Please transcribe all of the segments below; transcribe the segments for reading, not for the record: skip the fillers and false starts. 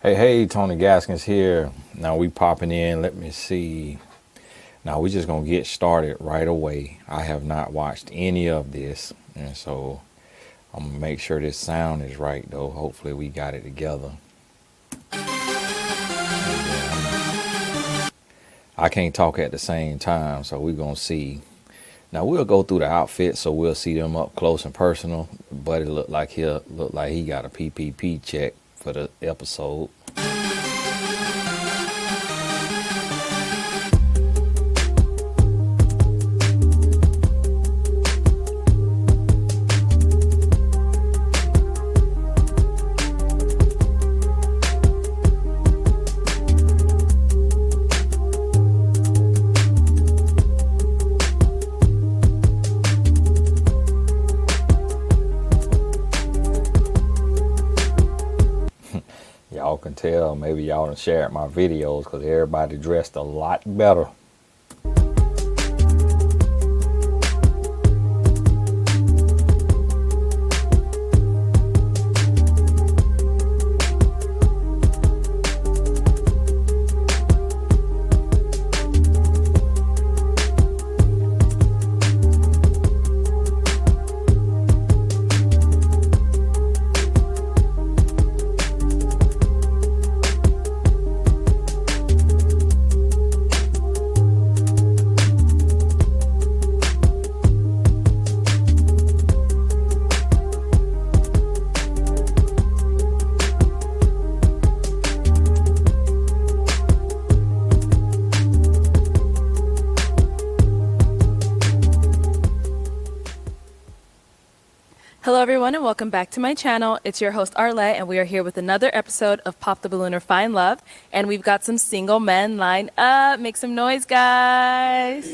Hey, Tony Gaskins here. Now we popping in. Let me see. Now we just gonna get started right away. I have not watched any of this, and so I'm gonna make sure this sound is right though. Hopefully we got it together. I can't talk at the same time, so we're gonna see. Now we'll go through the outfits, so we'll see them up close and personal. But it look like he got a PPP check for the episode. Y'all can tell, maybe y'all done shared my videos because everybody dressed a lot better. Hello everyone and welcome back to my channel. It's your host Arlette and we are here with another episode of Pop the Balloon or Find Love, and we've got some single men lined up. Make some noise, guys.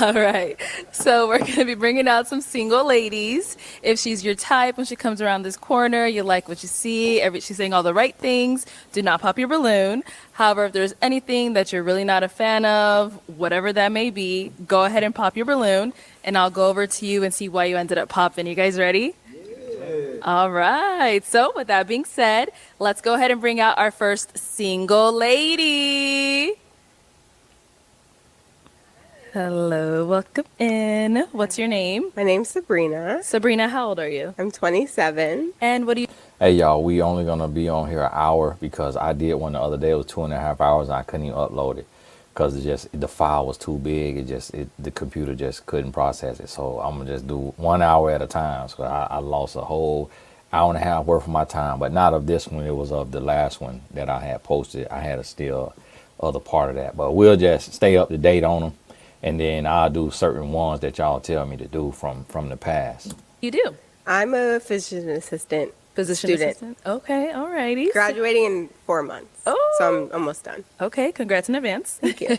All right, so we're going to be bringing out some single ladies. If she's your type, when she comes around this corner, you like what you see, she's saying all the right things, do not pop your balloon. However, if there's anything that you're really not a fan of, whatever that may be, go ahead and pop your balloon, and I'll go over to you and see why you ended up popping. You guys ready? Yeah. All right. So with that being said, let's go ahead and bring out our first single lady. Hello, welcome in. What's your name? My name's Sabrina. Sabrina, how old are you? I'm 27. And what do you... Hey y'all, we only gonna be on here an hour because I did one the other day. It was 2.5 hours and I couldn't even upload it because the file was too big. The computer just couldn't process it. So I'm gonna just do 1 hour at a time. So I lost a whole hour and a half worth of my time, but not of this one. It was of the last one that I had posted. I had a still other part of that, but we'll just stay up to date on them. And then I'll do certain ones that y'all tell me to do from the past. You do? I'm a physician assistant. Assistant? Okay, all righty. Graduating in 4 months. Oh. So I'm almost done. Okay, congrats in advance. Thank you.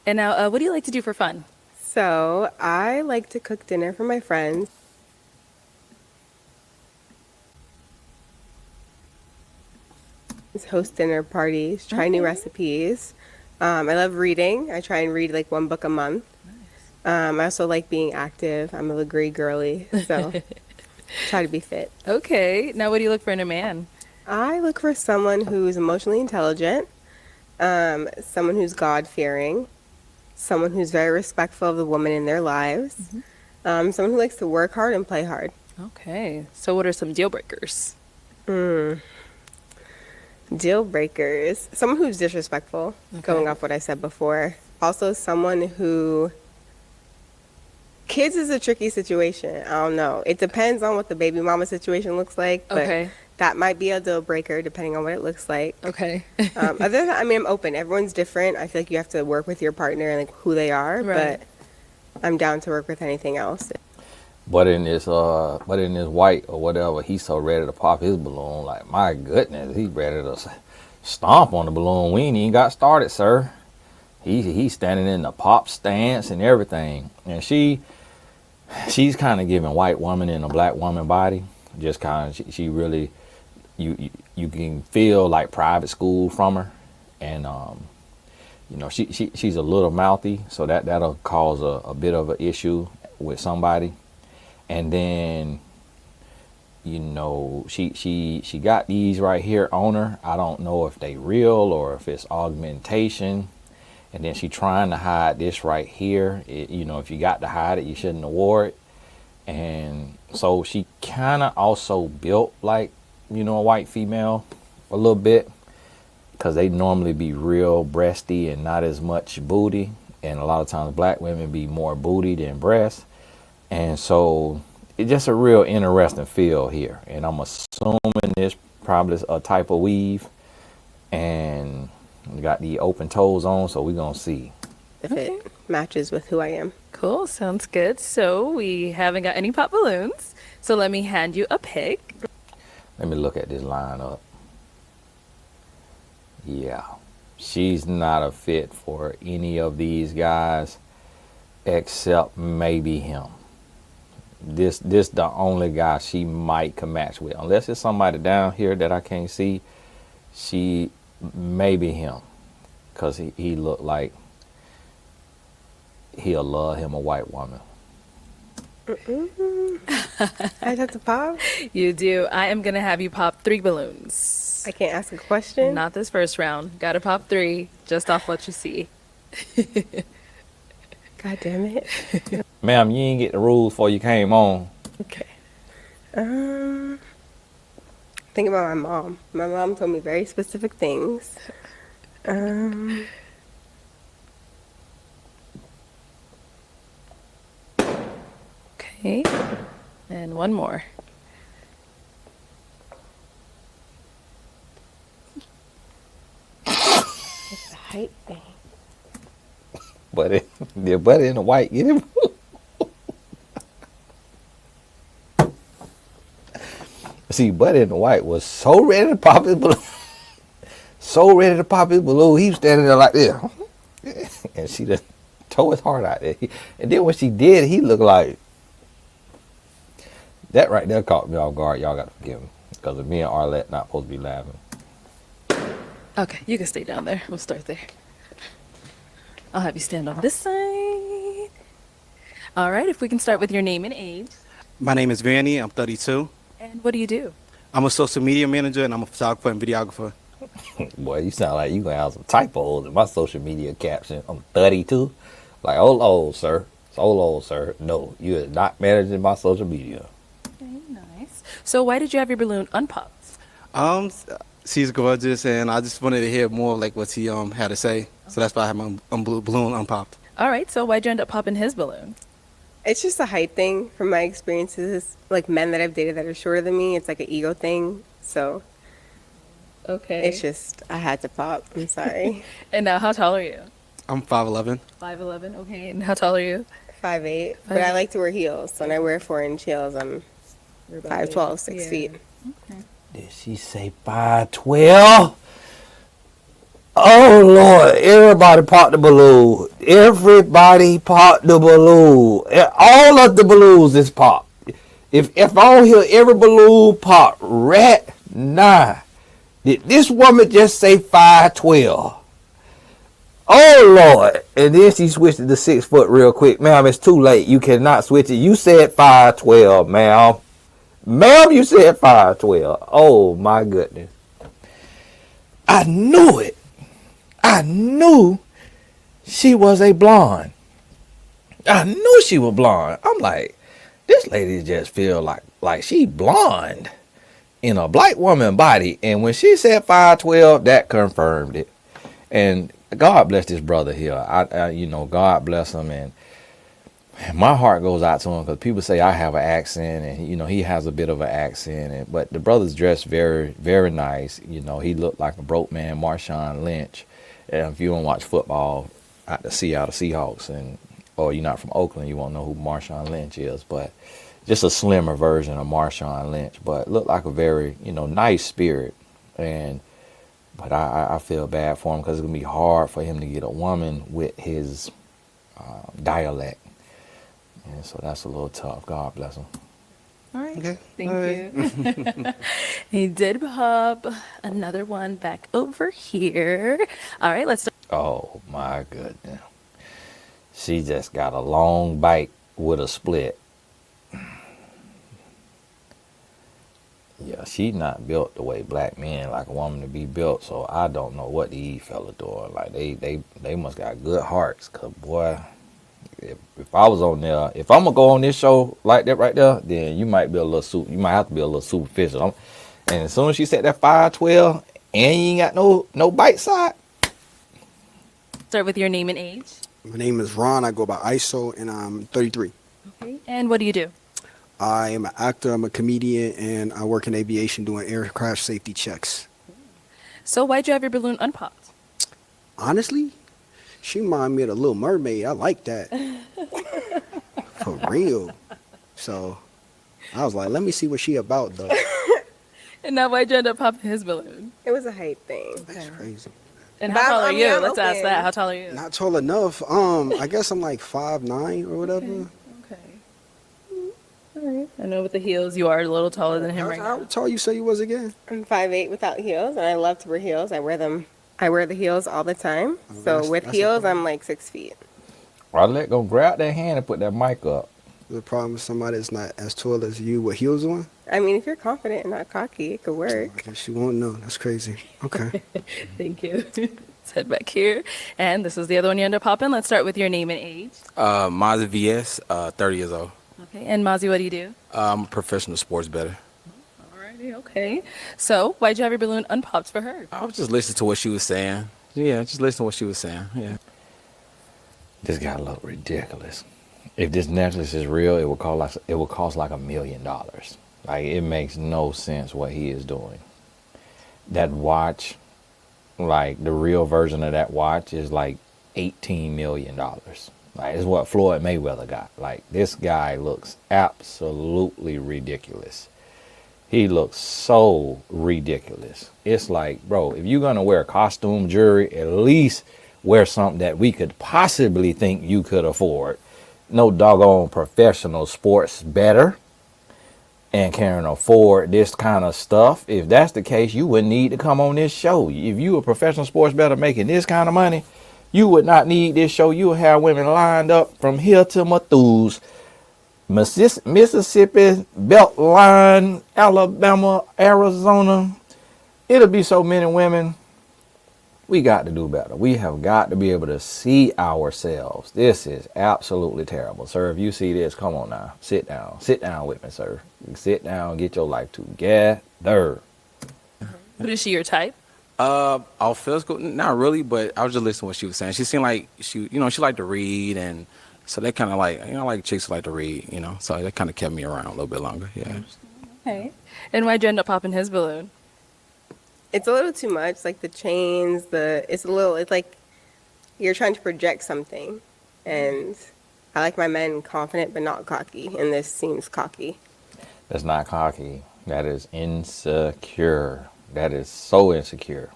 And now, what do you like to do for fun? So I like to cook dinner for my friends. Host dinner parties, try new recipes. I love reading. I try and read like one book a month. Nice. I also like being active. I'm a Legree girly, so try to be fit. Okay. Now, what do you look for in a man? I look for someone who's emotionally intelligent, someone who's God-fearing, someone who's very respectful of the woman in their lives, someone who likes to work hard and play hard. Okay. So what are some deal breakers? Deal breakers. Someone who's disrespectful, going off what I said before. Also someone who... Kids is a tricky situation. I don't know. It depends on what the baby mama situation looks like. But that might be a deal breaker depending on what it looks like. Okay. Other than that, I mean, I'm open. Everyone's different. I feel like you have to work with your partner and like who they are. Right. But I'm down to work with anything else. But in this white or whatever, he's so ready to pop his balloon. Like, my goodness, he's ready to stomp on the balloon. We ain't even got started, sir. He's standing in the pop stance and everything. And she's kind of giving white woman in a black woman body. Just kind of, she really, you can feel like private school from her. And, she's a little mouthy. So that'll cause a bit of an issue with somebody. And then you know, she got these right here on her. I don't know if they real or if it's augmentation. And then she trying to hide this right here. You know, if you got to hide it, you shouldn't have wore it. And so she kind of also built like, you know, a white female a little bit, because they normally be real breasty and not as much booty. And a lot of times black women be more booty than breast. And so it's just a real interesting feel here. And I'm assuming this probably is a type of weave. And we got the open toes on, so we're going to see. If it matches with who I am. Cool, sounds good. So we haven't got any pop balloons. So let me hand you a pick. Let me look at this lineup. Yeah, she's not a fit for any of these guys except maybe him. This the only guy she might can match with, unless it's somebody down here that I can't see. She maybe him, because he look like he'll love him a white woman. I have to pop. You do. I am going to have you pop 3 balloons. I can't ask a question. Not this first round. Got to pop 3 just off what you see. God damn it. Ma'am, you ain't get the rules before you came on. Okay. Think about my mom. My mom told me very specific things. Okay. And one more. It's a height thing. But your buddy in the white, get him. See, Buddy in the white was so ready to pop his balloon. So ready to pop his balloon. He was standing there like this. And she just tore his heart out there. And then when she did, he looked like... That right there caught me off guard. Y'all got to forgive me. Because me and Arlette not supposed to be laughing. Okay, you can stay down there. We'll start there. I'll have you stand on this side. All right, if we can start with your name and age. My name is Vanny. I'm 32. And what do you do? I'm a social media manager, and I'm a photographer and videographer. Boy, you sound like you going to have some typos in my social media caption. I'm 32. Like, oh, old, sir. So old, sir. No, you are not managing my social media. Okay, nice. So why did you have your balloon unpopped? She's gorgeous, and I just wanted to hear more of like what she had to say. So that's why I have my balloon unpopped. All right, so why'd you end up popping his balloon? It's just a height thing from my experiences. Like men that I've dated that are shorter than me, it's like an ego thing. So Okay. it's just, I had to pop. I'm sorry. And now, how tall are you? I'm 5'11". 5'11". Okay, and how tall are you? 5'8". But I like to wear heels. So when I wear 4-inch heels, I'm 5'12", 6 feet. Did she say 5'12"? Oh, Lord. Everybody popped the balloon. Everybody popped the balloon. All of the balloons is popped. If I don't hear every balloon pop, rat, nah. Did this woman just say 5'12"? Oh, Lord. And then she switched it to 6 foot real quick. Ma'am, it's too late. You cannot switch it. You said 5'12", ma'am. Ma'am, you said 5'12". Oh, my goodness. I knew it. I knew she was a blonde. I knew she was blonde. I'm like, this lady just feel like she blonde in a black woman body. And when she said 5'12", that confirmed it. And God bless this brother here. I God bless him. And my heart goes out to him because people say I have an accent, and he has a bit of an accent. But the brother's dressed very, very nice. He looked like a broke man, Marshawn Lynch. And if you don't watch football out the Seattle Seahawks, or you're not from Oakland, you won't know who Marshawn Lynch is. But just a slimmer version of Marshawn Lynch. But looked like a very nice spirit. But I feel bad for him because it's gonna be hard for him to get a woman with his dialect. And so that's a little tough. God bless him. All right. Okay. Thank All you. He did pop another one back over here. All right, let's start. Oh my goodness. She just got a long bite with a split. Yeah, she's not built the way black men like a woman to be built. So I don't know what these fellas doing. Like they must got good hearts. Cause boy, if I was on there, if I'm gonna go on this show like that right there, then you might be a little you might have to be a little superficial. And as soon as she said that 5'12" and you ain't got no bite side. Start with your name and age. My name is Ron. I go by ISO, and I'm 33. Okay. And what do you do? I am an actor. I'm a comedian, and I work in aviation doing aircraft safety checks. So why'd you have your balloon unpopped? Honestly, she reminded me of the Little Mermaid. I like that. For real. So I was like, let me see what she about, though. And now why'd you end up popping his balloon? It was a height thing. That's crazy. And But how tall I are mean, you? I'm Let's ask open. that. How tall are you? Not tall enough. I guess I'm like 5'9" or whatever. Okay. All right. I know with the heels, you are a little taller than him right How now. tall you say you was again? I'm 5'8" without heels, and I love to wear heels. I wear them. I wear the heels all the time. Oh, So that's- with that's heels, important. I'm like 6 feet. I let go grab that hand and put that mic up. The problem with somebody that's not as tall as you with heels on? I mean, if you're confident and not cocky, it could I work. guess you won't know. That's crazy. Okay. Thank you. Let's head back here. And this is the other one you end up popping. Let's start with your name and age. Mazda VS, 30 years old. Okay. And Mazi, what do you do? I'm a professional sports bettor. Alrighty. Okay. So why'd you have your balloon unpopped for her? I was just listening to what she was saying. Yeah, just listening to what she was saying. Yeah. This guy look ridiculous. If this necklace is real, it would cost like $1 million. Like it makes no sense what he is doing. That watch, like the real version of that watch is like $18 million. Like it's what Floyd Mayweather got. Like this guy looks absolutely ridiculous. He looks so ridiculous. It's like, bro, if you're gonna wear costume jewelry, at least wear something that we could possibly think you could afford. No doggone professional sports bettor and can afford this kind of stuff. If that's the case, you wouldn't need to come on this show. If you a professional sports bettor making this kind of money, you would not need this show. You would have women lined up from here to Matthews, Mississippi, Beltline, Alabama, Arizona. It'll be so many women. We got to do better. We have got to be able to see ourselves. This is absolutely terrible. Sir, if you see this, come on now. Sit down. Sit down with me, sir. Sit down, get your life together. But is she your type? Off physical, not really, but I was just listening to what she was saying. She seemed like she liked to read, and so that kind of like, I like chicks who like to read, so that kind of kept me around a little bit longer. Yeah. Okay. And why'd you end up popping his balloon? It's a little too much. Like the chains, it's like you're trying to project something. And I like my men confident but not cocky. And this seems cocky. That's not cocky. That is insecure. That is so insecure.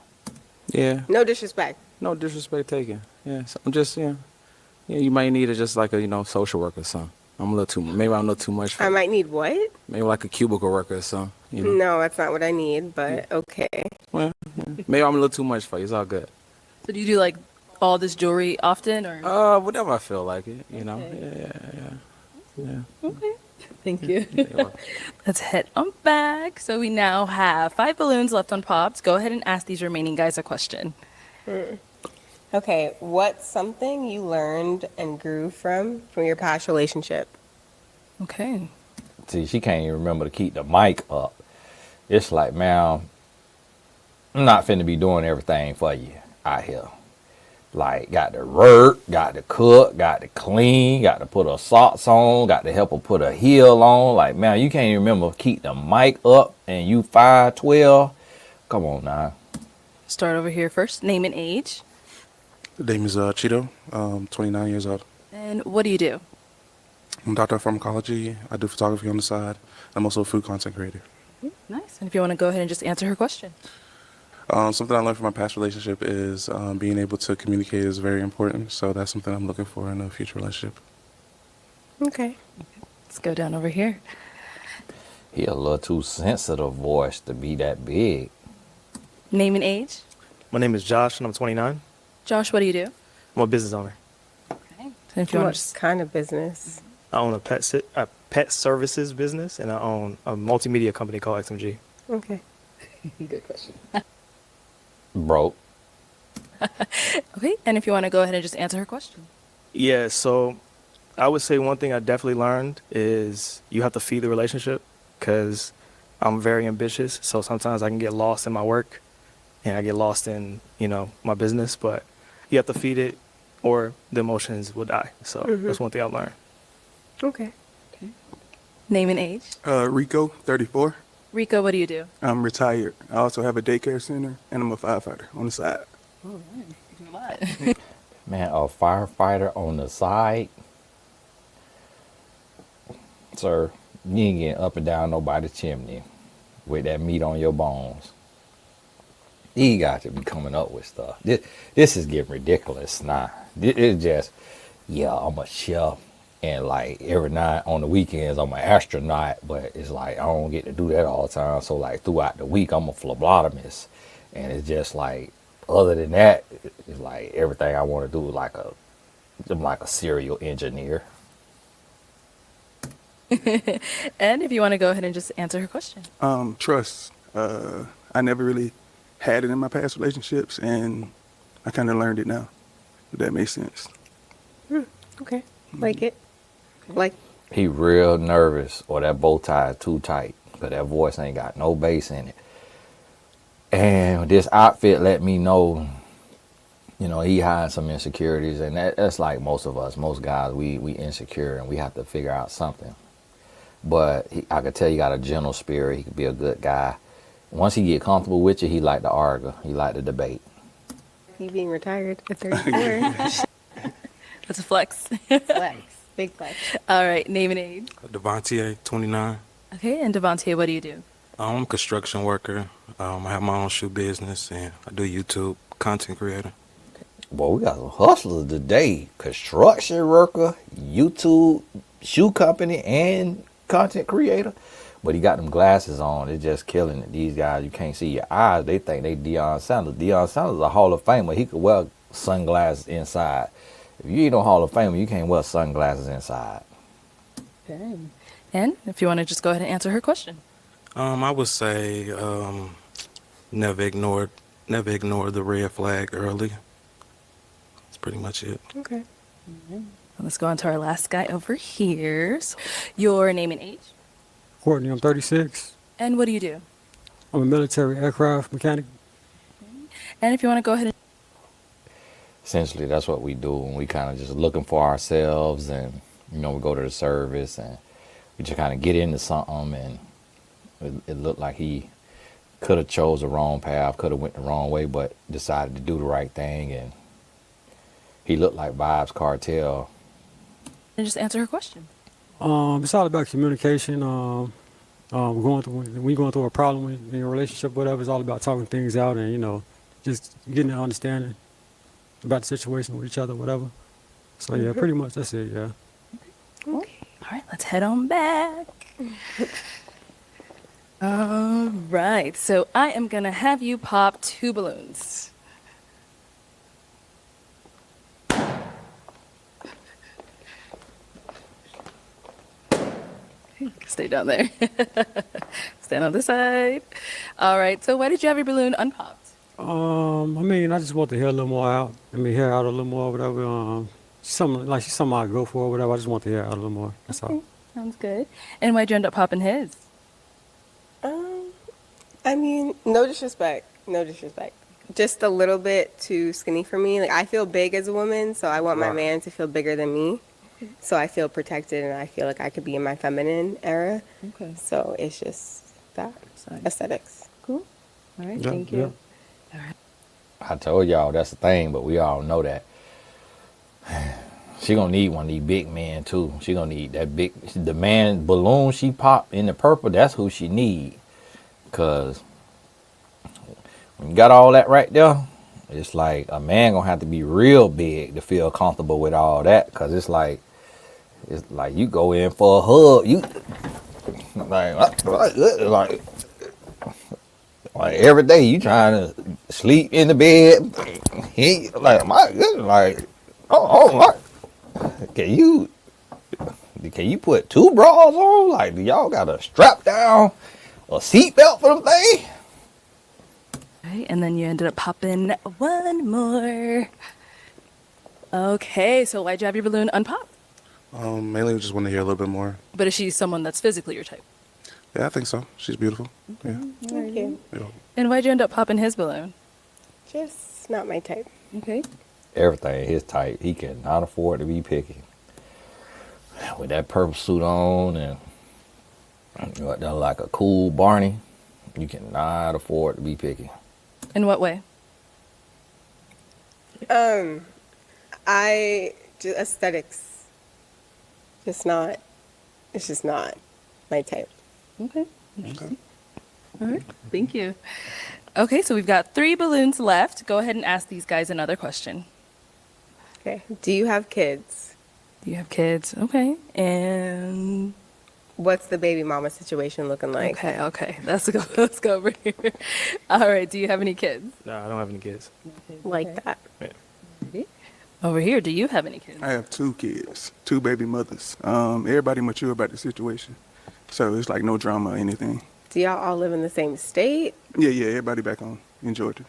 Yeah. No disrespect. No disrespect taken. Yeah. So I'm just, yeah, you might need just like a, social worker or something. Maybe I'm a little too much for I might need what? maybe like a cubicle worker or something. No, that's not what I need, but okay. Well, maybe I'm a little too much for you. It's all good. So do you do like all this jewelry often or? Whatever I feel like it, Okay. Yeah. Okay. Thank you. Yeah. Let's head on back. So we now have 5 balloons left unpopped. Go ahead and ask these remaining guys a question. Okay, what's something you learned and grew from your past relationship? Okay. See, she can't even remember to keep the mic up. It's like, man, I'm not finna be doing everything for you out here. Like, got to work, got to cook, got to clean, got to put her socks on, got to help her put her heel on. Like, man, you can't even remember to keep the mic up and you 5'12". Come on now. Start over here first. Name and age. The name is Cheeto. 29 years old. And what do you do? I'm a doctor of pharmacology. I do photography on the side. I'm also a food content creator. Nice. And if you want to go ahead and just answer her question. Something I learned from my past relationship is being able to communicate is very important. So that's something I'm looking for in a future relationship. Okay. Let's go down over here. He a little too sensitive voice to be that big. Name and age. My name is Josh, and I'm 29. Josh, what do you do? I'm a business owner. Okay. And if you want What to just, kind of business? I own a pet services business, and I own a multimedia company called XMG. Okay. Good question. Broke. Okay, and if you want to go ahead and just answer her question. Yeah, so I would say one thing I definitely learned is you have to feed the relationship because I'm very ambitious. So sometimes I can get lost in my work and I get lost in, my business, but you have to feed it or the emotions will die. So that's one thing I've learned. Okay. Name and age. Rico, 34. Rico, what do you do? I'm retired. I also have a daycare center, and I'm a firefighter on the side. Oh, right. You do a lot. Man, a firefighter on the side. Sir, you ain't getting up and down nobody's chimney with that meat on your bones. You got to be coming up with stuff. This is getting ridiculous now. It's just, yeah, I'm a chef. And like every night on the weekends, I'm an astronaut. But it's like I don't get to do that all the time. So like throughout the week, I'm a phlebotomist. And it's just like, other than that, it's like everything I want to do is I'm like a serial engineer. And if you want to go ahead and just answer her question. Trust. I never really had it in my past relationships, and I kind of learned it now. If that makes sense. Okay. Like it. Like. He real nervous, or that bow tie is too tight, because that voice ain't got no bass in it. And this outfit let me know, he had some insecurities, and that's like most of us, most guys, we insecure, and we have to figure out something. But I could tell he got a gentle spirit. He could be a good guy. Once he get comfortable with you, he like to argue. He like to debate. He being retired at 34. That's a flex. Flex. Big flex. All right, name and age. Devontae, 29. Okay, and Devontae, what do you do? I'm a construction worker. I have my own shoe business, and I do YouTube, content creator. Boy, we got some hustlers today. Construction worker, YouTube, shoe company, and content creator. But he got them glasses on. It's just killing it. These guys, you can't see your eyes. They think they Deion Sanders. Deion Sanders is a Hall of Famer. He could wear sunglasses inside. If you ain't no Hall of Famer, you can't wear sunglasses inside. Okay. And if you want to just go ahead and answer her question. I would say never ignore the red flag early. That's pretty much it. Okay. Let's go on to our last guy over here. So, your name and age. Courtney, I'm 36. And what do you do? I'm a military aircraft mechanic. And if you want to go ahead and Essentially, that's what we do. And we kind of just looking for ourselves, and we go to the service, and we just kind of get into something, and it looked like he could have chose the wrong path, could have went the wrong way, but decided to do the right thing, and he looked like Vibes Cartel. and just answer her question. It's all about communication. When you're going through a problem in your relationship, whatever, it's all about talking things out and, just getting an understanding about the situation with each other, whatever. So, yeah, pretty much that's it, yeah. Okay. All right, let's head on back. All right, so I am going to have you pop 2 balloons. Stay down there. Stand on this side. All right, so why did you have your balloon unpopped? I just want to hear a little more out. Hear out a little more, whatever. Something I go for, whatever. I just want to hear out a little more. That's all. Sounds good. And why'd you end up popping his? No disrespect. No disrespect. Just a little bit too skinny for me. Like, I feel big as a woman, so I want my man to feel bigger than me. So I feel protected, and I feel like I could be in my feminine era. Okay. So it's just that aesthetics. Cool. All right, Yeah, thank you. yeah. I told y'all that's the thing, but we all know that. She gonna need one of these big men too. She gonna need that big, the man balloon she popped in the purple. That's who she need. Cause when you got all that right there, it's like a man gonna have to be real big to feel comfortable with all that. Cause it's like you go in for a hug, you like every day you trying to sleep in the bed. He like my goodness, like my. Can you put 2 bras on? Like, do y'all got a strap down? a seatbelt for them thing. Right, and then you ended up popping one more. Okay, so why'd you have your balloon unpop? Mainly we just want to hear a little bit more. But is she someone that's physically your type? Yeah, I think so. She's beautiful. Yeah. Thank you. Yeah. And why'd you end up popping his balloon? Just not my type. Okay. Everything his type. He cannot afford to be picky. With that purple suit on and like a cool Barney, you cannot afford to be picky. In what way? I just aesthetics. Just not. It's just not my type. Okay. Interesting. All right. Thank you. Okay, so we've got 3 balloons left. Go ahead and ask these guys another question. Okay. Do you have kids? Do you have kids? Okay. And What's the baby mama situation looking like? okay. Let's go over here. All right. Do you have any kids? No, I don't have any kids. Like that. Over here, do you have any kids? I have 2 kids, 2 baby mothers. Everybody mature about the situation, so it's like no drama or anything. Do y'all all live in the same state? Yeah, everybody back home in Georgia,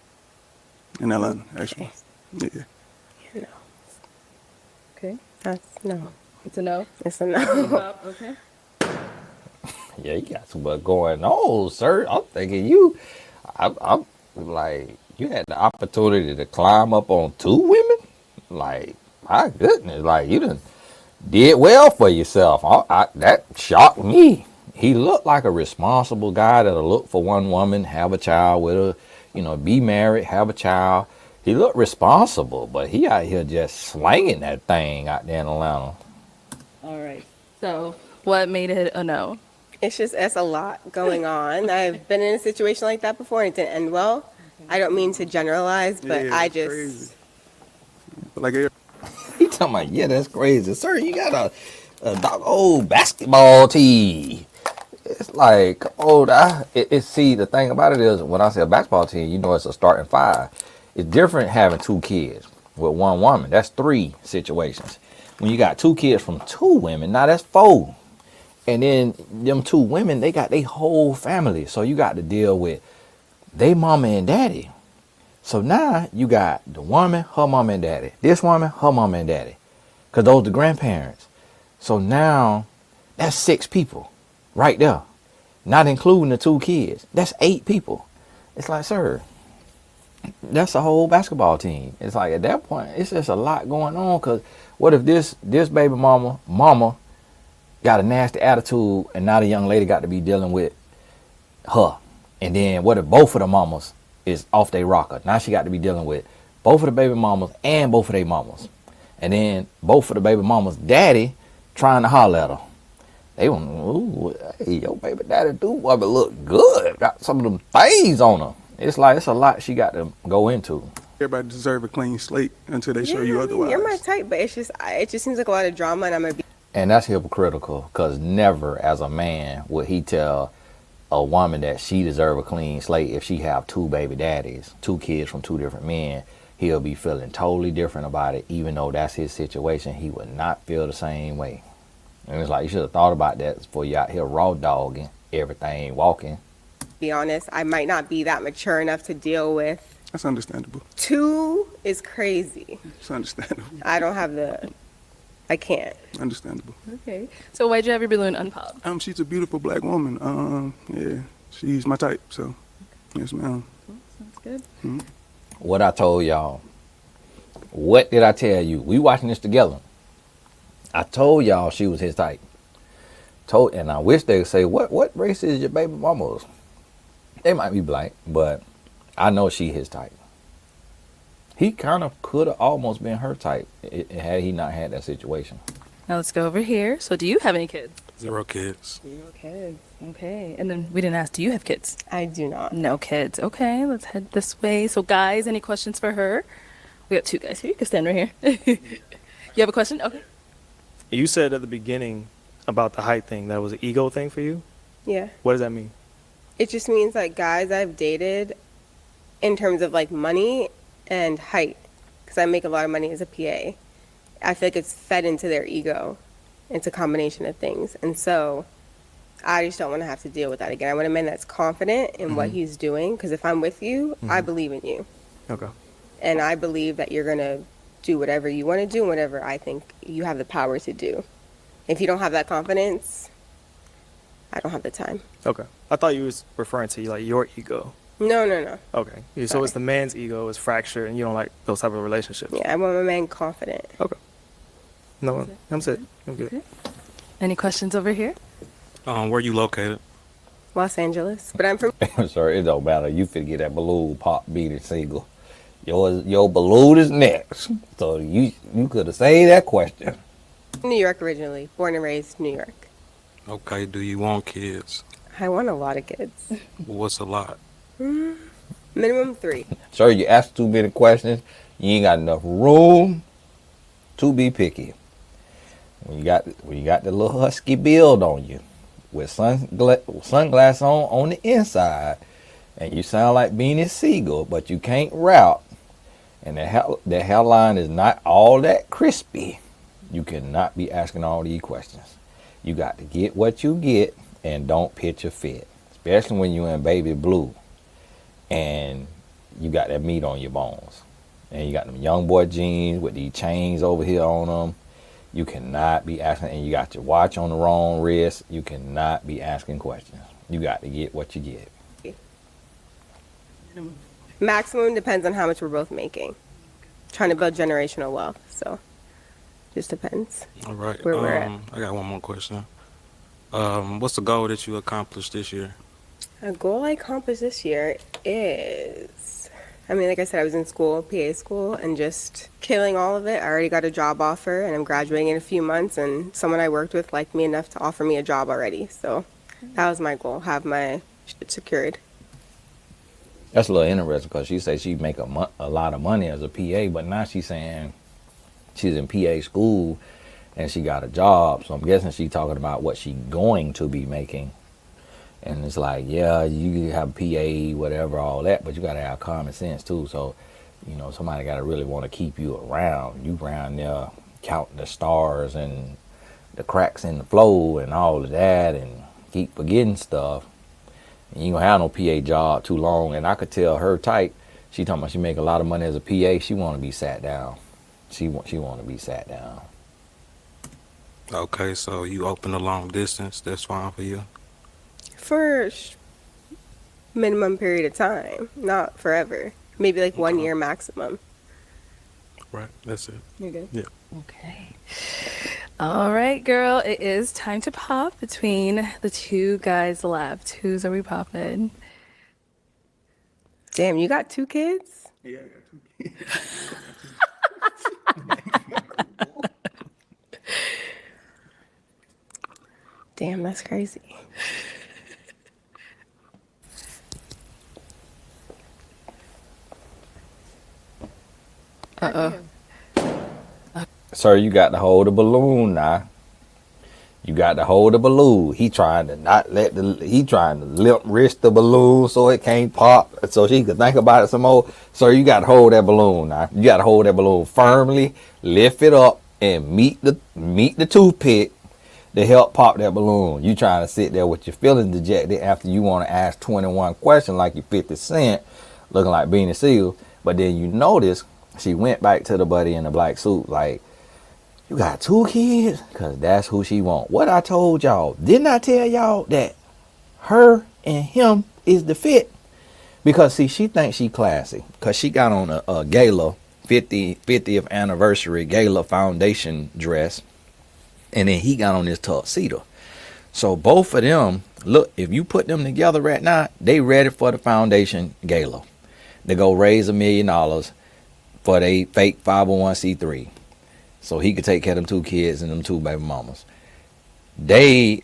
in Atlanta, actually. Yeah. No. Okay. That's no. It's a no. It's a no. Okay. Yeah, you got some what going on, sir. I'm thinking I'm like, you had the opportunity to climb up on 2 women? Like, my goodness, like, you done did well for yourself. That shocked me. He looked like a responsible guy that'll look for one woman, have a child with her, be married, have a child. He looked responsible, but he out here just slanging that thing out there in Atlanta. All right. So, what made it a no? It's a lot going on. I've been in a situation like that before and it didn't end well. I don't mean to generalize, but Yeah, I it's just crazy. But like He talking about, yeah, that's crazy. Sir, you got a dog old basketball team. It's like, come on, see, the thing about it is, when I say a basketball team, it's a starting 5. It's different having 2 kids with one woman. That's 3 situations. When you got 2 kids from 2 women, now that's 4. And then them 2 women, they got their whole family. So you got to deal with they mama and daddy. So now you got the woman, her mama and daddy. This woman, her mama and daddy. Because those are the grandparents. So now that's 6 people right there. Not including the 2 kids. That's 8 people. It's like, sir, that's a whole basketball team. It's like at that point, it's just a lot going on. Because what if this baby mama got a nasty attitude and now the young lady got to be dealing with her? And then what if both of the mamas is off their rocker? Now she got to be dealing with both of the baby mamas and both of their mamas. And then both of the baby mamas' daddy trying to holler at her. They want, ooh, hey, your baby daddy do want to look good. Got some of them things on her. It's like, it's a lot she got to go into. everybody deserve a clean slate until they show you I mean, otherwise. you're my type, but it just seems like a lot of drama, and I'm gonna be. And that's hypocritical, because never as a man would he tell a woman that she deserve a clean slate if she have 2 baby daddies, 2 kids from 2 different men. He'll be feeling totally different about it, even though that's his situation. He would not feel the same way. And it's like, you should have thought about that before you out here raw dogging everything, walking. Be honest, I might not be that mature enough to deal with. That's understandable. 2 is crazy. It's understandable. I can't. Understandable. Okay. So why'd you have your balloon unpopped? She's a beautiful black woman. Yeah, she's my type. So, yes, ma'am. Sounds good. What I told y'all. What did I tell you? We watching this together. I told y'all she was his type. And I wish they would say, what race is your baby mama's? They might be black, but I know she his type. He kind of could have almost been her type had he not had that situation. Now let's go over here. So do you have any kids? 0 kids. 0 kids. Okay. And then we didn't ask, do you have kids? I do not. No kids. Okay, let's head this way. So guys, any questions for her? We got 2 guys here. You can stand right here. You have a question? Okay. You said at the beginning about the height thing, that was an ego thing for you? Yeah. What does that mean? It just means like guys I've dated in terms of like money and height, because I make a lot of money as a PA. I feel like it's fed into their ego. It's a combination of things. And so I just don't want to have to deal with that again. I want a man that's confident in what he's doing, because if I'm with you, I believe in you. Okay. And I believe that you're going to do whatever you want to do and whatever I think you have the power to do. If you don't have that confidence, I don't have the time. Okay. I thought you was referring to like your ego. No, no, no. Okay. Yeah, so it's the man's ego is fractured, and you don't like those type of relationships. Yeah, I want my man confident. Okay. No, I'm set. I'm good. Okay. Any questions over here? Where you located? Los Angeles. But I'm from Sorry, it don't matter. You finna get that balloon pop beating single. Your balloon is next. So you could have saved that question. New York originally. Born and raised New York. Okay, do you want kids? I want a lot of kids. What's a lot? Minimum 3. Sir, you asked too many questions. You ain't got enough room to be picky. When you got the little husky build on you, with sunglasses on the inside, and you sound like Beanie Siegel, but you can't rap, and the hairline is not all that crispy, you cannot be asking all these questions. You got to get what you get and don't pitch a fit, especially when you're in baby blue and you got that meat on your bones, and you got them young boy jeans with these chains over here on them. You cannot be asking, and you got your watch on the wrong wrist. You cannot be asking questions. You got to get what you get. Maximum depends on how much we're both making. Trying to build generational wealth, so just depends. All right. Where we're at. I got one more question. What's the goal that you accomplished this year? A goal I accomplished this year is, like I said, I was in school, PA school, and just killing all of it. I already got a job offer, and I'm graduating in a few months, and someone I worked with liked me enough to offer me a job already. So that was my goal, have my shit secured. That's a little interesting because she said she make a lot of money as a PA, but now she's saying she's in PA school and she got a job. So I'm guessing she's talking about what she's going to be making. And it's like, yeah, you have PA, whatever, all that, but you got to have common sense too. So, somebody got to really want to keep you around. You around there counting the stars and the cracks in the flow and all of that, and keep forgetting stuff. And you ain't gonna have no PA job too long. And I could tell her type, she talking about she make a lot of money as a PA. She want to be sat down. She want to be sat down. Okay, so you open a long distance. That's fine for you? For minimum period of time, not forever. Maybe like 1 year maximum. Right, that's it. You're good? Yeah. Okay. All right, girl. It is time to pop between the two guys left. Whose are we popping? Damn, you got 2 kids? Yeah, I got 2 kids. Damn, that's crazy. Sir, you got to hold the balloon now. You got to hold the balloon. He trying to limp wrist the balloon so it can't pop, so she could think about it some more. Sir, you got to hold that balloon now. You got to hold that balloon firmly, lift it up, and meet the toothpick to help pop that balloon. You trying to sit there with your feelings dejected after you want to ask 21 questions like you 50 Cent, looking like Beanie Siegel. But then you notice she went back to the buddy in the black suit like, you got 2 kids? Because that's who she want. What I told y'all, didn't I tell y'all that her and him is the fit? Because, see, she thinks she classy. Because she got on a gala, 50th anniversary gala foundation dress. And then he got on this tuxedo. So both of them, look, if you put them together right now, they ready for the foundation gala. They go raise $1 million for they fake 501c3. So he could take care of them 2 kids and them 2 baby mamas. They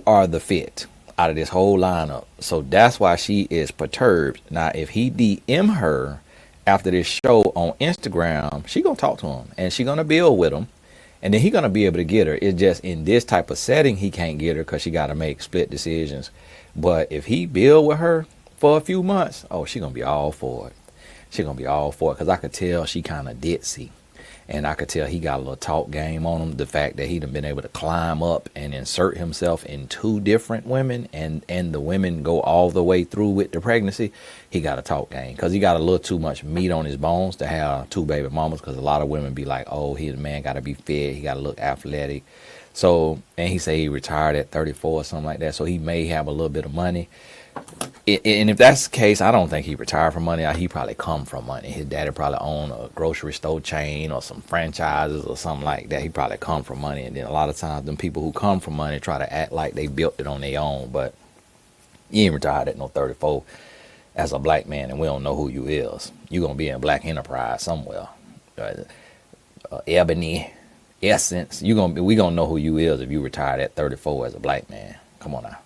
are the fit out of this whole lineup. So that's why she is perturbed. Now, if he DM her after this show on Instagram, she gonna talk to him and she gonna build with him. And then he gonna be able to get her. It's just in this type of setting he can't get her because she gotta make split decisions. But if he build with her for a few months, oh, she gonna be all for it. She gonna be all for it because I could tell she kind of ditzy. And I could tell he got a little talk game on him. The fact that he done been able to climb up and insert himself in 2 different women, and the women go all the way through with the pregnancy. He got a talk game because he got a little too much meat on his bones to have 2 baby mamas. Because a lot of women be like, oh, the man got to be fit. He got to look athletic. So, and he say he retired at 34 or something like that. So he may have a little bit of money. And if that's the case, I don't think he retired from money. He probably come from money. His daddy probably owned a grocery store chain or some franchises or something like that. He probably come from money. And then a lot of times, them people who come from money try to act like they built it on their own. But you ain't retired at no 34 as a black man, and we don't know who you is. You gonna be in Black Enterprise somewhere, Ebony, Essence. We gonna know who you is if you retired at 34 as a black man. Come on now.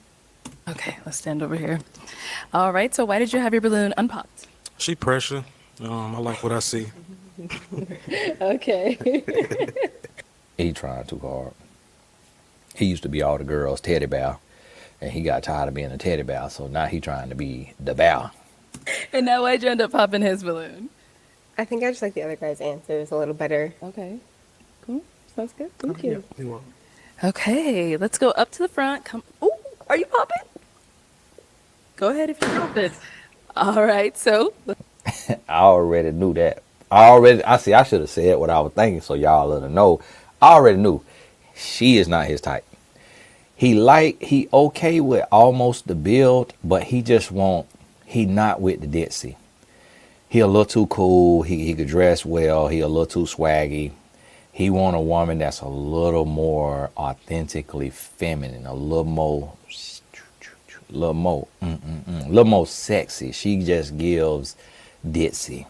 Okay, let's stand over here. All right, so why did you have your balloon unpopped? She pressure. I like what I see. Okay. He trying too hard. He used to be all the girls' teddy bear, and he got tired of being a teddy bear, so now he trying to be the bear. And now why'd you end up popping his balloon? I think I just like the other guy's answers a little better. Okay. Cool. Sounds good. Thank Yeah, you. you're welcome. Okay, let's go up to the front. Come. Ooh, are you popping? Go ahead if you're popping. All right, so I already knew that. I should have said what I was thinking so y'all let her know. I already knew she is not his type. He okay with almost the build, but he not with the ditzy. He a little too cool. He could dress well. He a little too swaggy. He want a woman that's a little more authentically feminine, a little more sexy. She just gives ditzy.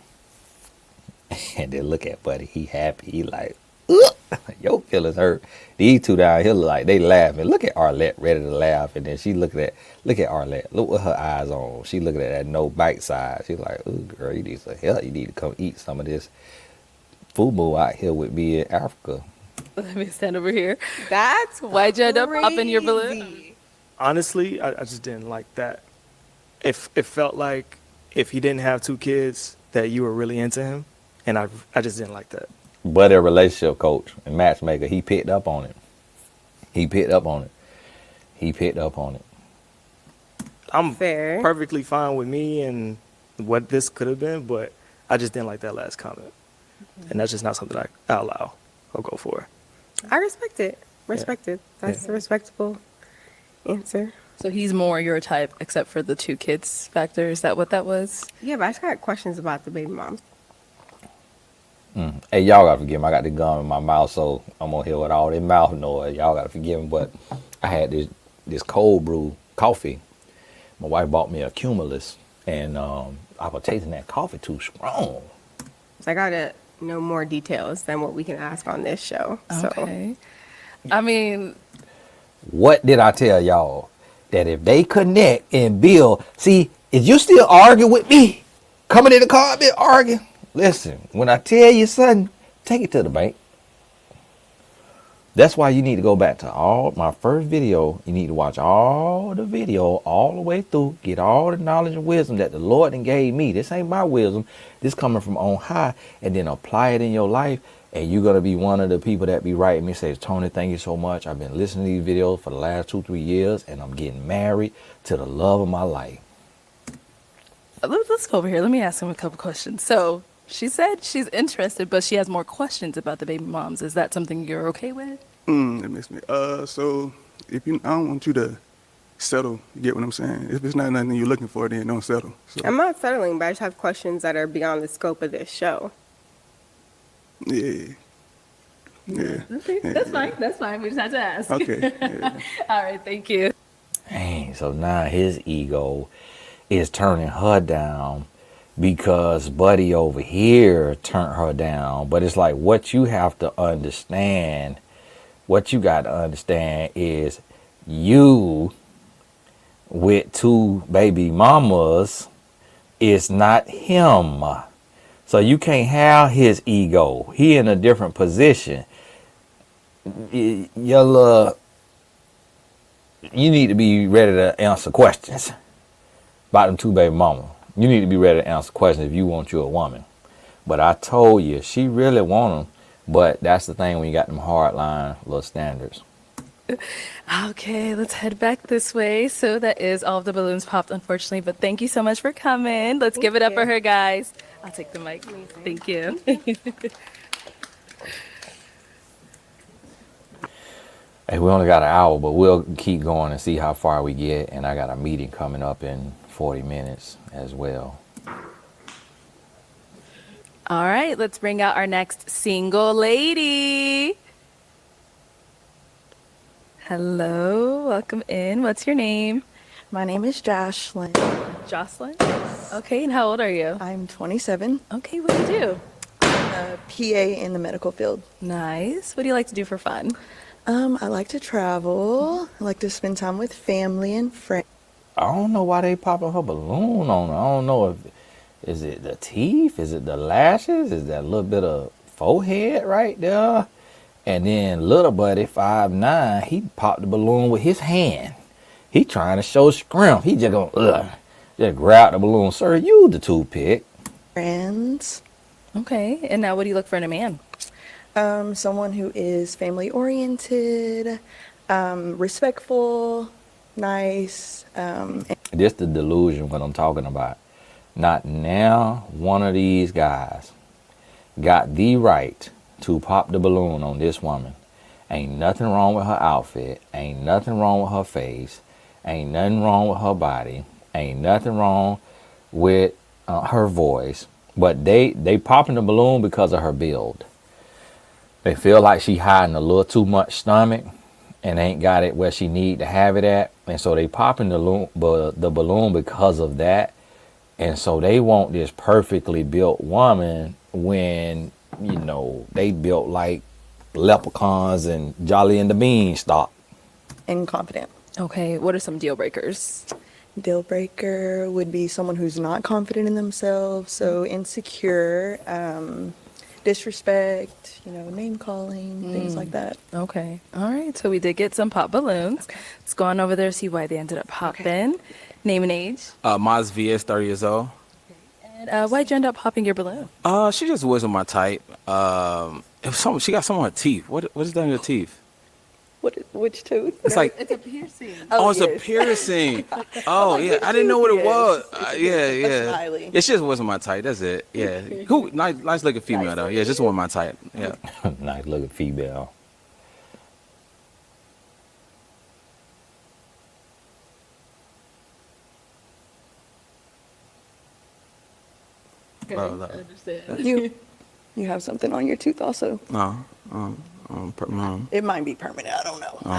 And then look at Buddy. He happy. He like, ugh, your feelings hurt. These 2 down here like they laughing. Look at Arlette ready to laugh, and then she look at Arlette. Look what her eyes on. She looking at that no bite side. She's like, ooh, girl, you need some help. You need to come eat some of this fubu out here with me in Africa. let me stand over here. That's Why'd you end up popping your balloon? crazy. Honestly, I just didn't like that. It felt like if he didn't have 2 kids, that you were really into him, and I just didn't like that. But a relationship coach and matchmaker, he picked up on it. I'm Fair. perfectly fine with me and what this could have been, but I just didn't like that last comment, and that's just not something I allow or go for. I respect it. That's a respectable answer. So he's more your type, except for the 2 kids factor. Is that what that was? Yeah, but I just got questions about the baby mom. Hey, y'all gotta forgive me. I got the gum in my mouth, so I'm gonna hear with all that mouth noise. Y'all gotta forgive me, but I had this cold brew coffee. My wife bought me a Cumulus, and I was tasting that coffee too strong. So I gotta know more details than what we can ask on this show. So Okay. I mean, What did I tell y'all? That if they connect and build, see, is you still arguing with me? Coming in the car, been arguing. Listen, when I tell you something, take it to the bank. That's why you need to go back to all my first video. You need to watch all the video all the way through. Get all the knowledge and wisdom that the Lord and gave me. This ain't my wisdom. This coming from on high. And then apply it in your life. And you're going to be one of the people that be writing me, says, Tony, thank you so much. I've been listening to these videos for the last 2-3 years. And I'm getting married to the love of my life. let's go over here. Let me ask him a couple questions. So she said she's interested, but she has more questions about the baby moms. Is that something you're okay with? That makes me. So I don't want you to settle. You get what I'm saying? If it's not nothing you're looking for, then don't settle. So, I'm not settling, but I just have questions that are beyond the scope of this show. yeah. Okay, that's fine. That's fine. We just had to ask. Okay. Yeah. All right, thank you. Dang, so now his ego is turning her down because Buddy over here turned her down. But it's like what you have to understand, what you got to understand is you with 2 baby mamas is not him. So you can't have his ego. He in a different position. You need to be ready to answer questions about them 2 baby mamas. You need to be ready to answer questions if you want you a woman. But I told you, she really want him But that's the thing when you got them hard line little standards. Okay, let's head back this way. So that is all of the balloons popped, unfortunately. But thank you so much for coming. Let's give it up for her, guys. I'll take the mic. Thank you. Hey, we only got an hour, but we'll keep going and see how far we get. And I got a meeting coming up in 40 minutes as well. All right, let's bring out our next single lady. Hello, welcome in. What's your name? My name is Jocelyn. Jocelyn? Okay, and how old are you? I'm 27. Okay, what do you do? I'm a PA in the medical field. Nice. What do you like to do for fun? I like to travel. I like to spend time with family and friends. I don't know why they popping her balloon on her. I don't know if is it the teeth, is it the lashes, is that a little bit of forehead right there? And then little buddy 5'9", he popped the balloon with his hand. He trying to show scrimp. He just gonna just grab the balloon. Sir, use the toothpick. Friends. Okay, and now what do you look for in a man? Someone who is family oriented, respectful, nice. This the delusion what I'm talking about. Not now one of these guys got the right to pop the balloon on this woman. Ain't nothing wrong with her outfit. Ain't nothing wrong with her face. Ain't nothing wrong with her body. Ain't nothing wrong with her voice. But they popping the balloon because of her build. They feel like she hiding a little too much stomach and ain't got it where she need to have it at. And so they popping the balloon because of that. And so they want this perfectly built woman when, you know, they built like leprechauns and Jolly and the Beanstalk. And confident. Okay, what are some deal breakers? Deal breaker would be someone who's not confident in themselves, so insecure, disrespect, name calling, things like that. Okay, all right, so we did get some pop balloons. Okay. Let's go on over there, see why they ended up popping. Name and age. Maz V is 30 years old. And why'd you end up popping your balloon? She just wasn't my type. She got some on her teeth. What is that in her teeth? Which tooth? It's like It's a piercing. oh, it's a piercing. Oh yeah, I didn't know what it was. Yeah. Smiley. Yeah, she just wasn't my type. That's it. Yeah, cool, nice looking female though. Yeah, just wasn't my type. Yeah. Nice looking female. Okay, Oh, I no. understand. You have something on your tooth also. No. It might be permanent. I don't know. I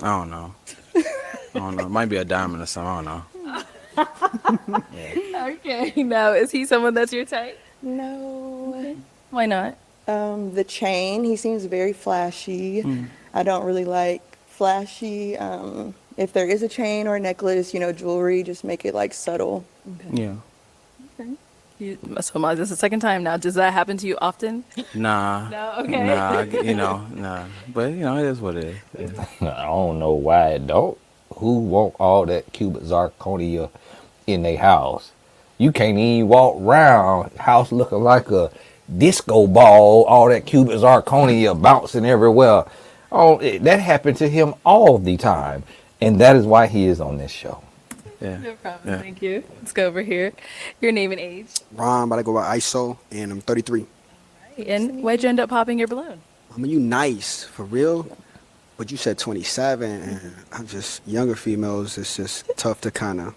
don't know. I don't know. It might be a diamond or something. I don't know. Okay, now is he someone that's your type? No. Why not? The chain, he seems very flashy. I don't really like flashy. If there is a chain or a necklace, jewelry, just make it like subtle. Yeah. So this is the second time now. Does that happen to you often? Nah. No? Okay. Nah. But it is what it is. I don't know why it don't. Who want all that cubic zirconia in their house? You can't even walk around house looking like a disco ball. All that cubic zirconia bouncing everywhere. Oh, that happened to him all the time, and that is why he is on this show. Yeah. No problem. Yeah. Thank you. Let's go over here. Your name and age. Ron, but I go by ISO, and I'm 33. And why'd you end up popping your balloon? I mean, you nice, for real, but you said 27, and I'm just, younger females, it's just tough to kind of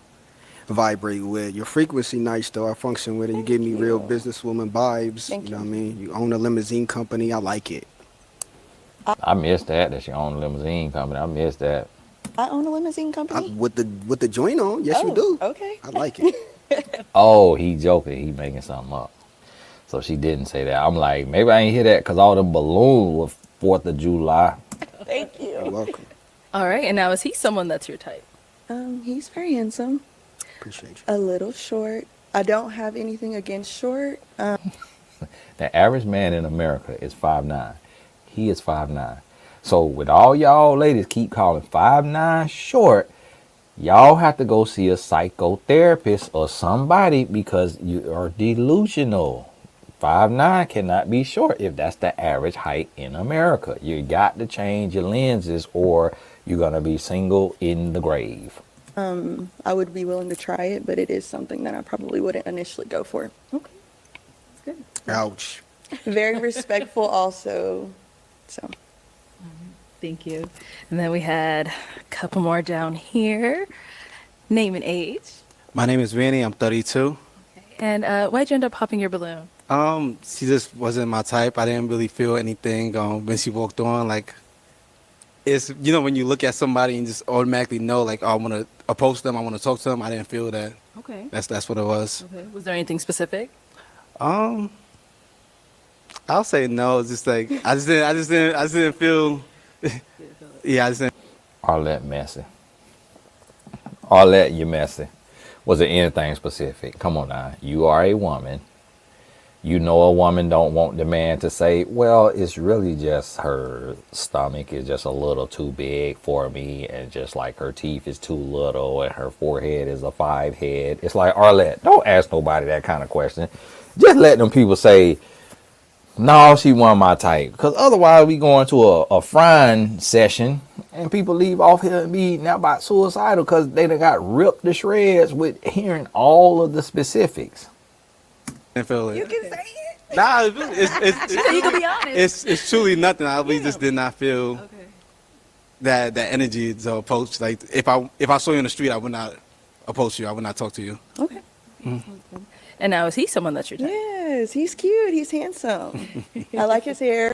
vibrate with. Your frequency nice, though. I function with it. You give me real businesswoman vibes. You know what I mean? You own a limousine company. I like it. I miss that you own a limousine company. I miss that. I own a limousine company. With the joint on, yes, you do. Okay. I like it. Oh, he joking. He making something up. So she didn't say that. I'm like, maybe I ain't hear that because all the balloons were 4th of July. Thank you. You're welcome. All right, and now is he someone that's your type? He's very handsome. Appreciate you. A little short. I don't have anything against short. The average man in America is 5'9". He is 5'9". So with all y'all ladies keep calling 5'9" short, y'all have to go see a psychotherapist or somebody because you are delusional. 5'9" cannot be short if that's the average height in America. You got to change your lenses or you're going to be single in the grave. I would be willing to try it, but it is something that I probably wouldn't initially go for. Okay. That's good. Ouch. Very respectful also. So Thank you. And then we had a couple more down here. Name and age. My name is Vinny. I'm 32. And why'd you end up popping your balloon? She just wasn't my type. I didn't really feel anything when she walked on. Like, it's, you know, when you look at somebody and just automatically know, like, oh, I want to approach them, I want to talk to them. I didn't feel that. Okay. That's what it was. Okay. Was there anything specific? I'll say no. It's just like I just didn't feel. Yeah, I just didn't. Arlette messy. Arlette, you messy. Was it anything specific? Come on now. You are a woman. You know a woman don't want the man to say, well, it's really just her stomach is just a little too big for me, and just like her teeth is too little and her forehead is a 5 head. It's like, Arlette, don't ask nobody that kind of question. Just let them people say, no, she wasn't my type. Because otherwise we go into a frying session and people leave off here and be now about suicidal because they done got ripped to shreds with hearing all of the specifics. Didn't feel it. you can say it. Nah, it's You can be honest. it's truly nothing. I really just did not feel that energy to approach. Like if I saw you in the street, I would not approach you. I would not talk to you. Okay. And now is he someone that's your type? Yes, he's cute. He's handsome. I like his hair.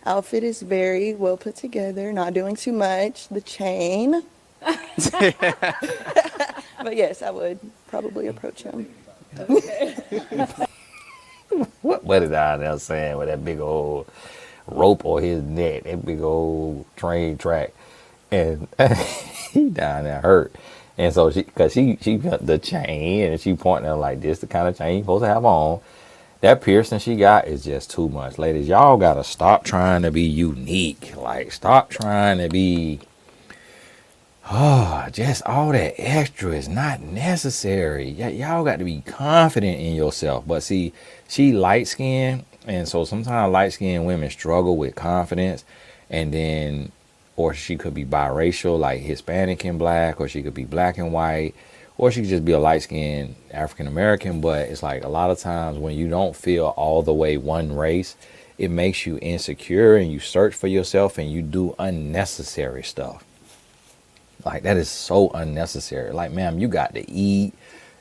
Outfit is very well put together. Not doing too much. The chain. But yes, I would probably approach him. What is I there saying with that big old rope on his neck, that big old train track, and he down there hurt. And so she got the chain and she pointing at him like this, the kind of chain you supposed to have on. That piercing she got is just too much. Ladies, y'all gotta stop trying to be unique. Like, stop trying to be, just all that extra is not necessary. Y'all got to be confident in yourself. But see, she light skinned, and so sometimes light skinned women struggle with confidence, and then, or she could be biracial, like Hispanic and black, or she could be black and white, or she could just be a light skinned African American. But it's like a lot of times when you don't feel all the way one race, it makes you insecure and you search for yourself and you do unnecessary stuff. Like, that is so unnecessary. Like, ma'am, you got to eat.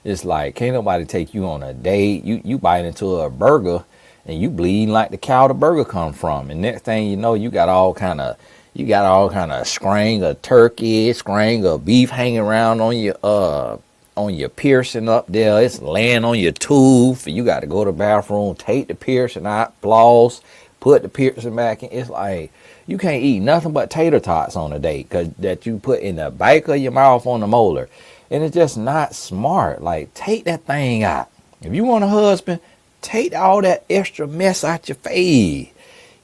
It's like, can't nobody take you on a date. You bite into a burger and you bleeding like the cow the burger come from. And next thing you know, you got all kind of scrang of turkey, scrang of beef hanging around on your piercing up there. It's laying on your tooth. You got to go to the bathroom, take the piercing out, floss, put the piercing back in. It's like, you can't eat nothing but tater tots on a date that you put in the back of your mouth on the molar. And it's just not smart. Like, take that thing out. If you want a husband, take all that extra mess out your face.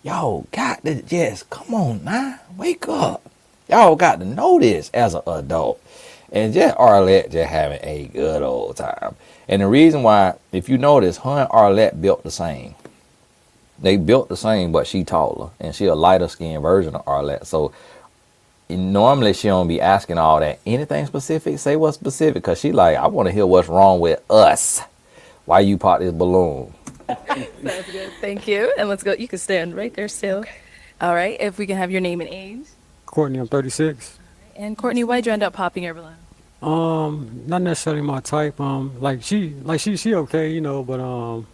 Y'all got to just, come on now, wake up. Y'all got to know this as an adult. And just Arlette just having a good old time. And the reason why, if you notice, her and Arlette built the same. They built the same, but she taller. And she a lighter skinned version of Arlette. So normally she don't be asking all that. Anything specific? Say what's specific. Because she like, I want to hear what's wrong with us. Why you pop this balloon? Sounds good. Thank you. And let's go. You can stand right there still. All right. If we can have your name and age. Courtney, I'm 36. And Courtney, why'd you end up popping your balloon? Not necessarily my type. She okay, you know, but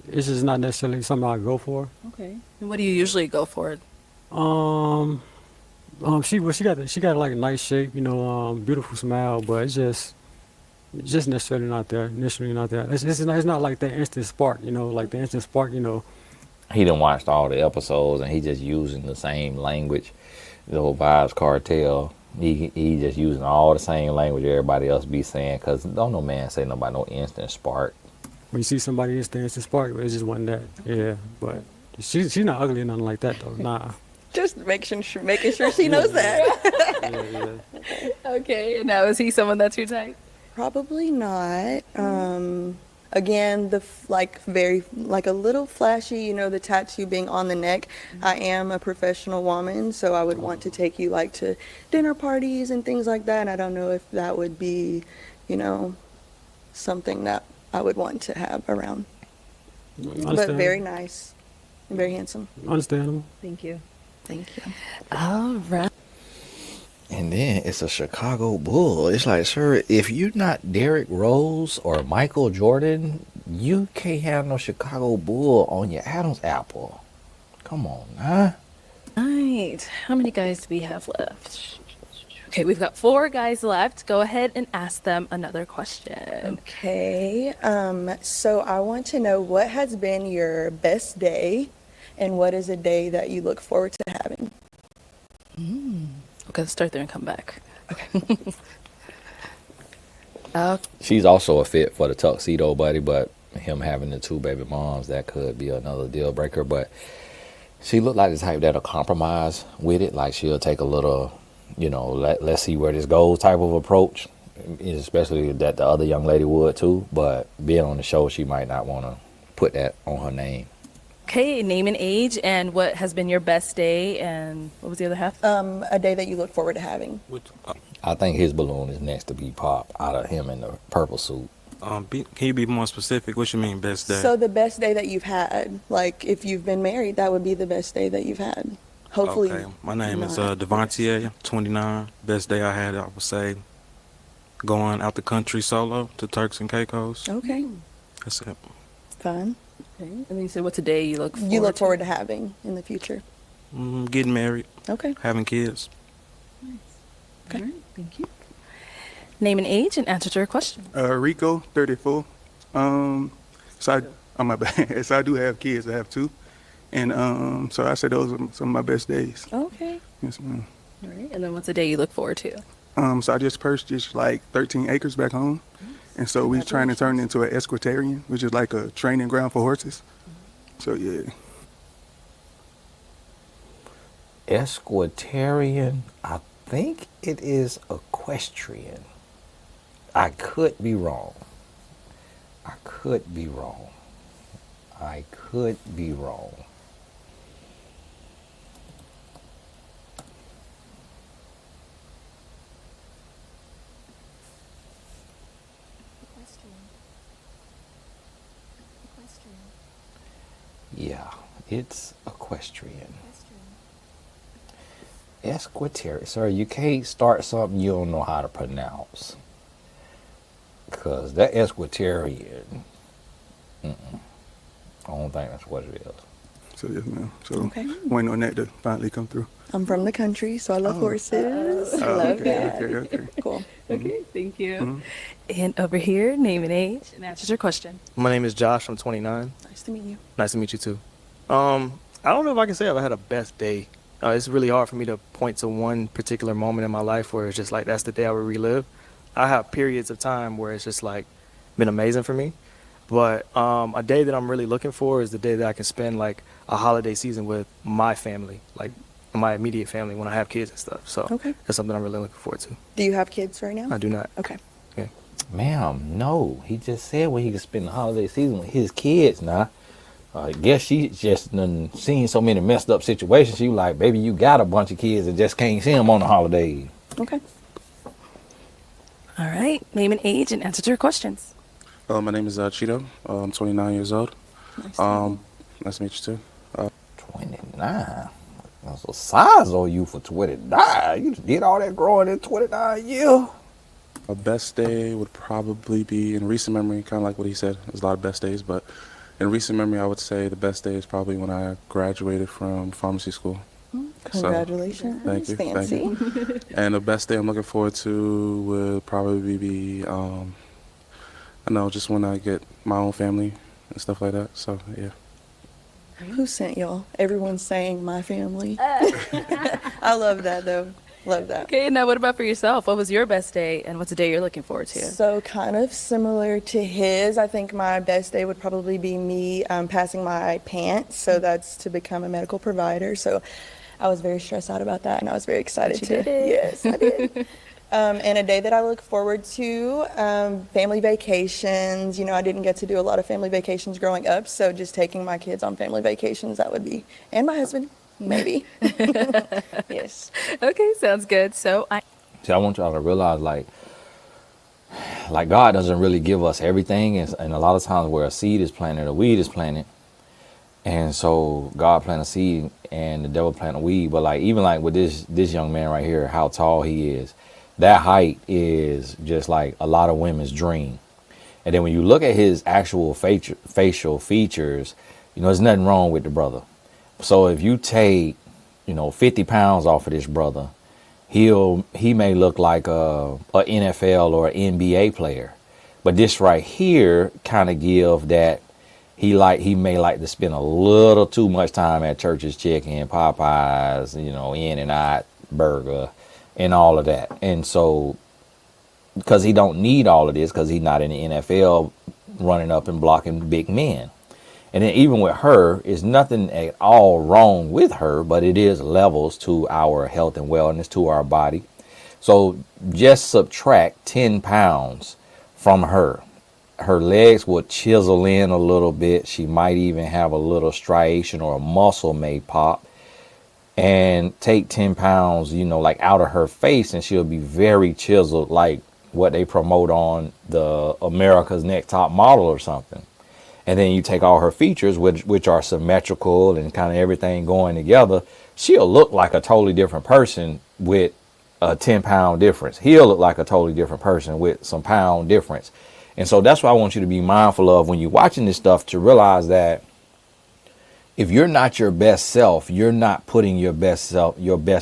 it's just not necessarily something I go for. Okay. And what do you usually go for? She got like a nice shape, you know, beautiful smile, but it's just necessarily not there. Initially not there. It's not like that instant spark, you know, like the instant spark, you know. He done watched all the episodes and he just using the same language. The whole Vibes Cartel. He just using all the same language everybody else be saying, because don't no man say nobody no instant spark. When you see somebody instant spark, it just wasn't that. Yeah, but she's not ugly or nothing like that though. Nah. Just making sure she knows that. Okay. And now is he someone that's your type? Probably not. again, like very, like a little flashy, you know, the tattoo being on the neck. I am a professional woman, so I would want to take you like to dinner parties and things like that. And I don't know if that would be, you know, something that I would want to have around. But very nice and very handsome. Understandable. Thank you. Thank you. All right. And then it's a Chicago Bull. It's like, sir, if you're not Derrick Rose or Michael Jordan, you can't have no Chicago Bull on your Adam's apple. Come on, huh? All right. How many guys do we have left? Okay, we've got 4 guys left. Go ahead and ask them another question. Okay. So I want to know, what has been your best day and what is a day that you look forward to having? Okay, let's start there and come back. She's also a fit for the tuxedo buddy, but him having the 2 baby moms, that could be another deal breaker. But she looked like the type that'll compromise with it. Like she'll take a little, you know, let's see where this goes type of approach, especially that the other young lady would too. But being on the show, she might not want to put that on her name. Okay, name and age and what has been your best day and what was the other half? A day that you look forward to having. I think his balloon is next to be popped out of him in the purple suit. Can you be more specific? What you mean best day? So the best day that you've had, like if you've been married, that would be the best day that you've had. Hopefully. Okay. My name is not. Devontier, 29. Best day I had, I would say, going out the country solo to Turks and Caicos. Okay, That's it. fun. Okay. And then you said what's a day you look forward You look to? forward to having in the future. Getting married, Okay. having kids. Okay. All right, thank you. Name and age and answer to your question. Rico, 34. So I'm my bad. So I do have kids. I have 2, and so I say those are some of my best days. Okay. Yes, ma'am. All right, and then what's a day you look forward to? So I just purchased like 13 acres back home, and so we're trying to turn it into an equestrian, which is like a training ground for horses. So yeah. Equestrian, I think it is equestrian. I could be wrong. I could be wrong. I could be wrong. Yeah, it's equestrian. Equestrian. Sir, you can't start something you don't know how to pronounce. Because that equestrian, I don't think that's what it is. So yes, ma'am. So Okay. waiting on that to finally come through. I'm from the country, so I love horses. I Oh, love okay, that. okay. Cool. Okay, thank you. And over here, name and age and answer to your question. My name is Josh. I'm 29. Nice to meet you. Nice to meet you too. I don't know if I can say I've had a best day. It's really hard for me to point to one particular moment in my life where it's just like that's the day I would relive. I have periods of time where it's just like been amazing for me. But a day that I'm really looking for is the day that I can spend like a holiday season with my family, like my immediate family when I have kids and stuff. So Okay. that's something I'm really looking forward to. Do you have kids right now? I do not. Okay. Yeah. Ma'am, no. He just said when he could spend the holiday season with his kids now. I guess she just done seen so many messed up situations. She was like, baby, you got a bunch of kids and just can't see them on the holidays. Okay. All right, name and age and answer to your questions. My name is Cheeto. I'm 29 years old. Nice to meet you too. 29? That's a size on you for 29. You just did all that growing in 29 years. A best day would probably be in recent memory, kind of like what he said. There's a lot of best days, but in recent memory, I would say the best day is probably when I graduated from pharmacy school. Congratulations. Thank you. Fancy. Thank you. And the best day I'm looking forward to would probably be, I know, just when I get my own family and stuff like that. So, yeah. Who sent y'all? Everyone's saying my family. I love that though. Love that. Okay, now what about for yourself? What was your best day and what's a day you're looking forward to? So kind of similar to his, I think my best day would probably be me passing my pants. So that's to become a medical provider. So I was very stressed out about that and I was very excited You to. did it. Yes, I did. And a day that I look forward to, family vacations. You know, I didn't get to do a lot of family vacations growing up, so just taking my kids on family vacations, that would be, and my husband, maybe. Yes. Okay, sounds good. So See, I want y'all to realize, like God doesn't really give us everything, and a lot of times where a seed is planted, a weed is planted, and so God planted a seed and the devil planted a weed. But like even like with this young man right here, how tall he is, that height is just like a lot of women's dream. And then when you look at his actual facial features, you know, there's nothing wrong with the brother. So if you take, 50 pounds off of this brother, he may look like a NFL or an NBA player. But this right here kind of give that he may like to spend a little too much time at Church's Chicken, Popeyes, In and Out Burger and all of that. And so because he don't need all of this, because he's not in the NFL running up and blocking big men. And then even with her, it's nothing at all wrong with her, but it is levels to our health and wellness, to our body. So just subtract 10 pounds from her. Her legs will chisel in a little bit. She might even have a little striation or a muscle may pop. And take 10 pounds, like out of her face, and she'll be very chiseled, like what they promote on the America's Next Top Model or something. And then you take all her features, which are symmetrical and kind of everything going together, she'll look like a totally different person with a 10-pound difference. He'll look like a totally different person with some pound difference. And so that's what I want you to be mindful of when you're watching this stuff, to realize that if you're not your best self, you're not putting your best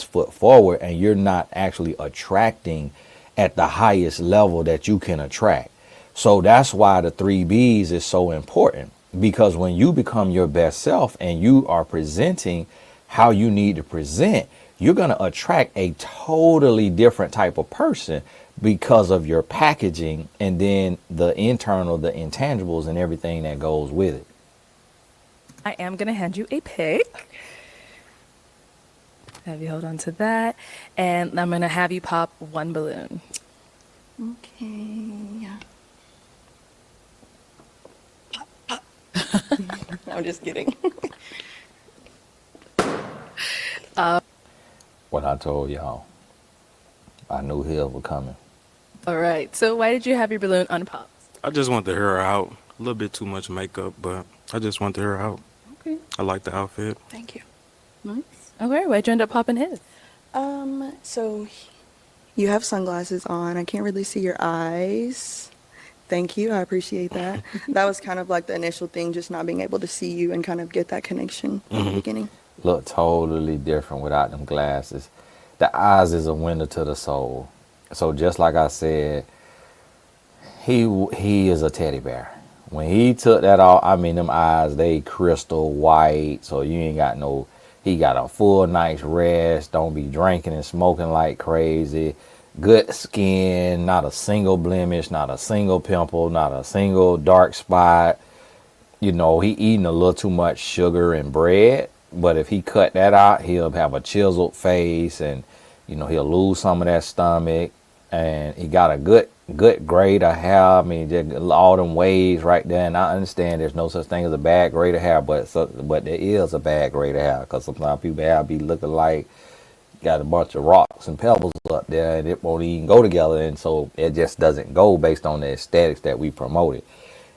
foot forward, and you're not actually attracting at the highest level that you can attract. So that's why the 3 B's is so important, because when you become your best self and you are presenting how you need to present, you're going to attract a totally different type of person because of your packaging, and then the internal, the intangibles and everything that goes with it. I am going to hand you a pick. Have you hold on to that. And I'm going to have you pop one balloon. Okay. I'm just kidding. What I told y'all, I knew hell was coming. All right. So why did you have your balloon unpopped? I just want to hear her out. A little bit too much makeup, but I just want to hear her out. Okay. I like the outfit. Thank you. Nice. Okay. Why'd you end up popping his? So you have sunglasses on. I can't really see your eyes. Thank you. I appreciate that. That was kind of like the initial thing, just not being able to see you and kind of get that connection in the beginning. Look totally different without them glasses. The eyes is a window to the soul. So just like I said, he is a teddy bear. When he took that off, I mean, them eyes, they crystal white. So you ain't got no, he got a full night's rest. Don't be drinking and smoking like crazy. Good skin, not a single blemish, not a single pimple, not a single dark spot. He eating a little too much sugar and bread. But if he cut that out, he'll have a chiseled face, and, he'll lose some of that stomach. And he got a good grade of hair. I mean, just all them waves right there. And I understand there's no such thing as a bad grade of hair, but there is a bad grade of hair, because sometimes people hair be looking like got a bunch of rocks and pebbles up there, and it won't even go together. And so it just doesn't go based on the aesthetics that we promoted.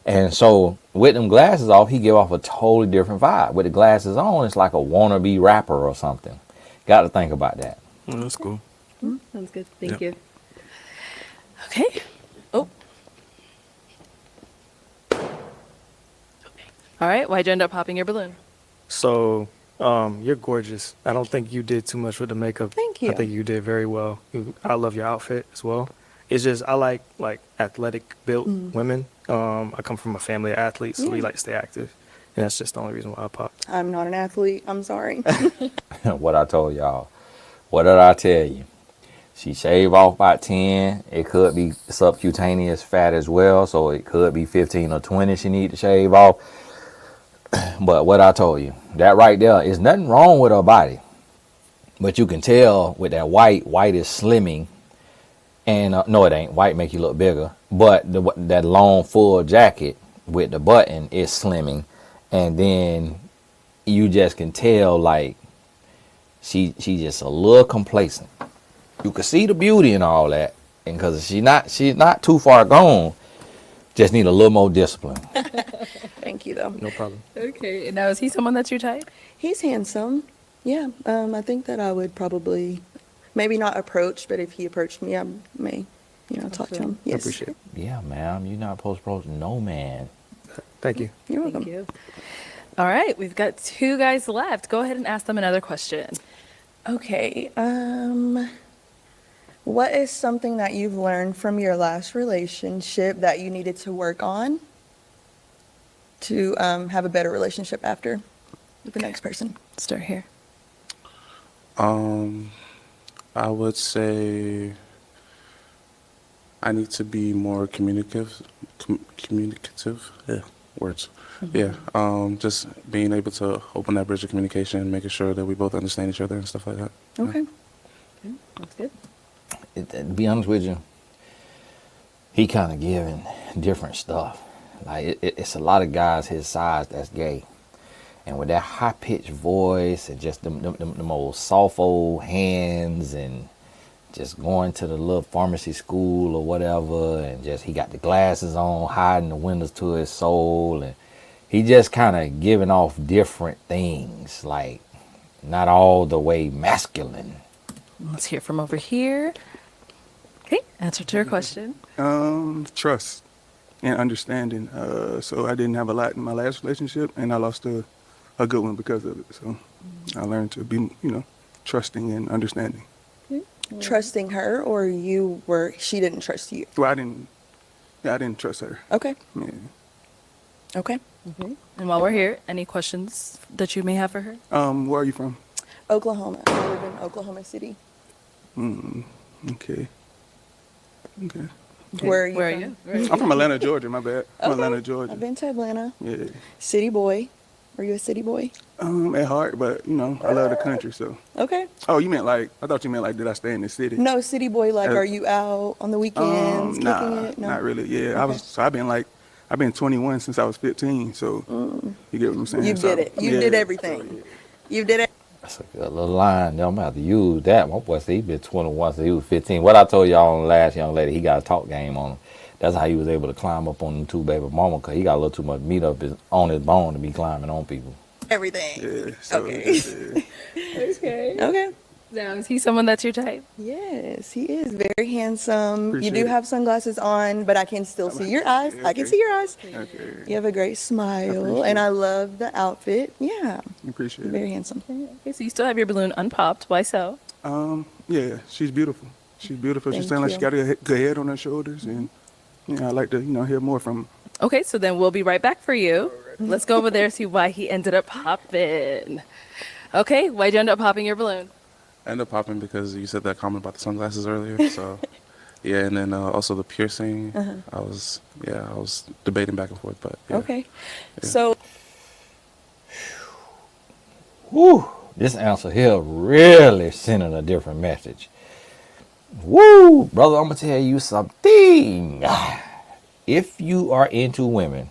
And so with them glasses off, he give off a totally different vibe. With the glasses on, it's like a wannabe rapper or something. Got to think about that. Oh, that's cool. Sounds good. Thank Yep. you. Okay. Oh. All right. Why'd you end up popping your balloon? So, you're gorgeous. I don't think you did too much with the makeup. Thank you. I think you did very well. I love your outfit as well. It's just, I like athletic built women. I come from a family of athletes, so we like to stay active. And that's just the only reason why I popped. I'm not an athlete. I'm sorry. What I told y'all. What did I tell you? She shaved off about 10. It could be subcutaneous fat as well, so it could be 15 or 20 she need to shave off. But what I told you, that right there is nothing wrong with her body. But you can tell with that white is slimming. And no, it ain't. White make you look bigger, but that long full jacket with the button is slimming, and then you just can tell like she just a little complacent. You can see the beauty and all that, and because she's not too far gone, just need a little more discipline. Thank you, though. No problem. Okay. And now, is he someone that's your type? He's handsome. Yeah. I think that I would probably, maybe not approach, but if he approached me, I may, talk to him. I Yes. appreciate it. Yeah, ma'am, you're not supposed to approach no man. Thank you. You're welcome. Thank you. All right. We've got 2 guys left. Go ahead and ask them another question. Okay. What is something that you've learned from your last relationship that you needed to work on to have a better relationship after with the next person? Start here. I would say I need to be more communicative. Communicative. Yeah, words. Yeah. Just being able to open that bridge of communication, making sure that we both understand each other and stuff like that. Yeah. Okay. That's good. To be honest with you, he kind of giving different stuff. Like it's a lot of guys his size that's gay, and with that high pitched voice and just them old soft old hands and just going to the little pharmacy school or whatever, and just he got the glasses on, hiding the windows to his soul, and he just kind of giving off different things, like not all the way masculine. Let's hear from over here. Okay. Answer to your question. Trust and understanding. So I didn't have a lot in my last relationship, and I lost a good one because of it. So I learned to be, trusting and understanding. Trusting her, or she didn't trust you? Well, I didn't trust her. Okay. Yeah. Okay. And while we're here, any questions that you may have for her? Where are you from? Oklahoma. I live in Oklahoma City. Okay. Okay. Where are you Where are from? you? Where are you? I'm from Atlanta, Georgia. My bad. From Okay. Atlanta, Georgia. I've been to Atlanta. Yeah. City boy. Are you a city boy? At heart, but I love the country. So. Okay. Oh, you meant like? I thought you meant like, did I stay in the city? No, city boy. Like, are you out on the weekends kicking Nah, it? No. not really. Yeah, Okay. I've been 21 since I was 15. So you get what I'm saying? You So, did it. You did everything. You did it. That's a good little line. I'm gonna have to use that. My boy said he been 21 since he was 15. What I told y'all on the last young lady, he got a talk game on him. That's how he was able to climb up on them 2 baby mama, because he got a little too much meat up on his bone to be climbing on people. Everything. Yeah. So, Okay. Okay. Okay. Now, is he someone that's your type? Yes, he is very handsome. Appreciate You do it. have sunglasses on, but I can still see your eyes. I can see your eyes. Okay. You have a great smile, appreciate and it. I love the outfit. Yeah, Appreciate very it. handsome. Okay, so you still have your balloon unpopped. Why so? Yeah, she's beautiful. She's beautiful. She Thank sounds like she you. got a good head on her shoulders, and I'd like to, hear more from her. Okay, so then we'll be right back for you. Let's go over there and see why he ended up popping. Okay, why'd you end up popping your balloon? I ended up popping because you said that comment about the sunglasses earlier. So, yeah, and then also the piercing. I was debating back and forth, but yeah. Okay, Yeah. so Whew, this answer here really sending a different message. Woo, brother, I'm gonna tell you something. If you are into women,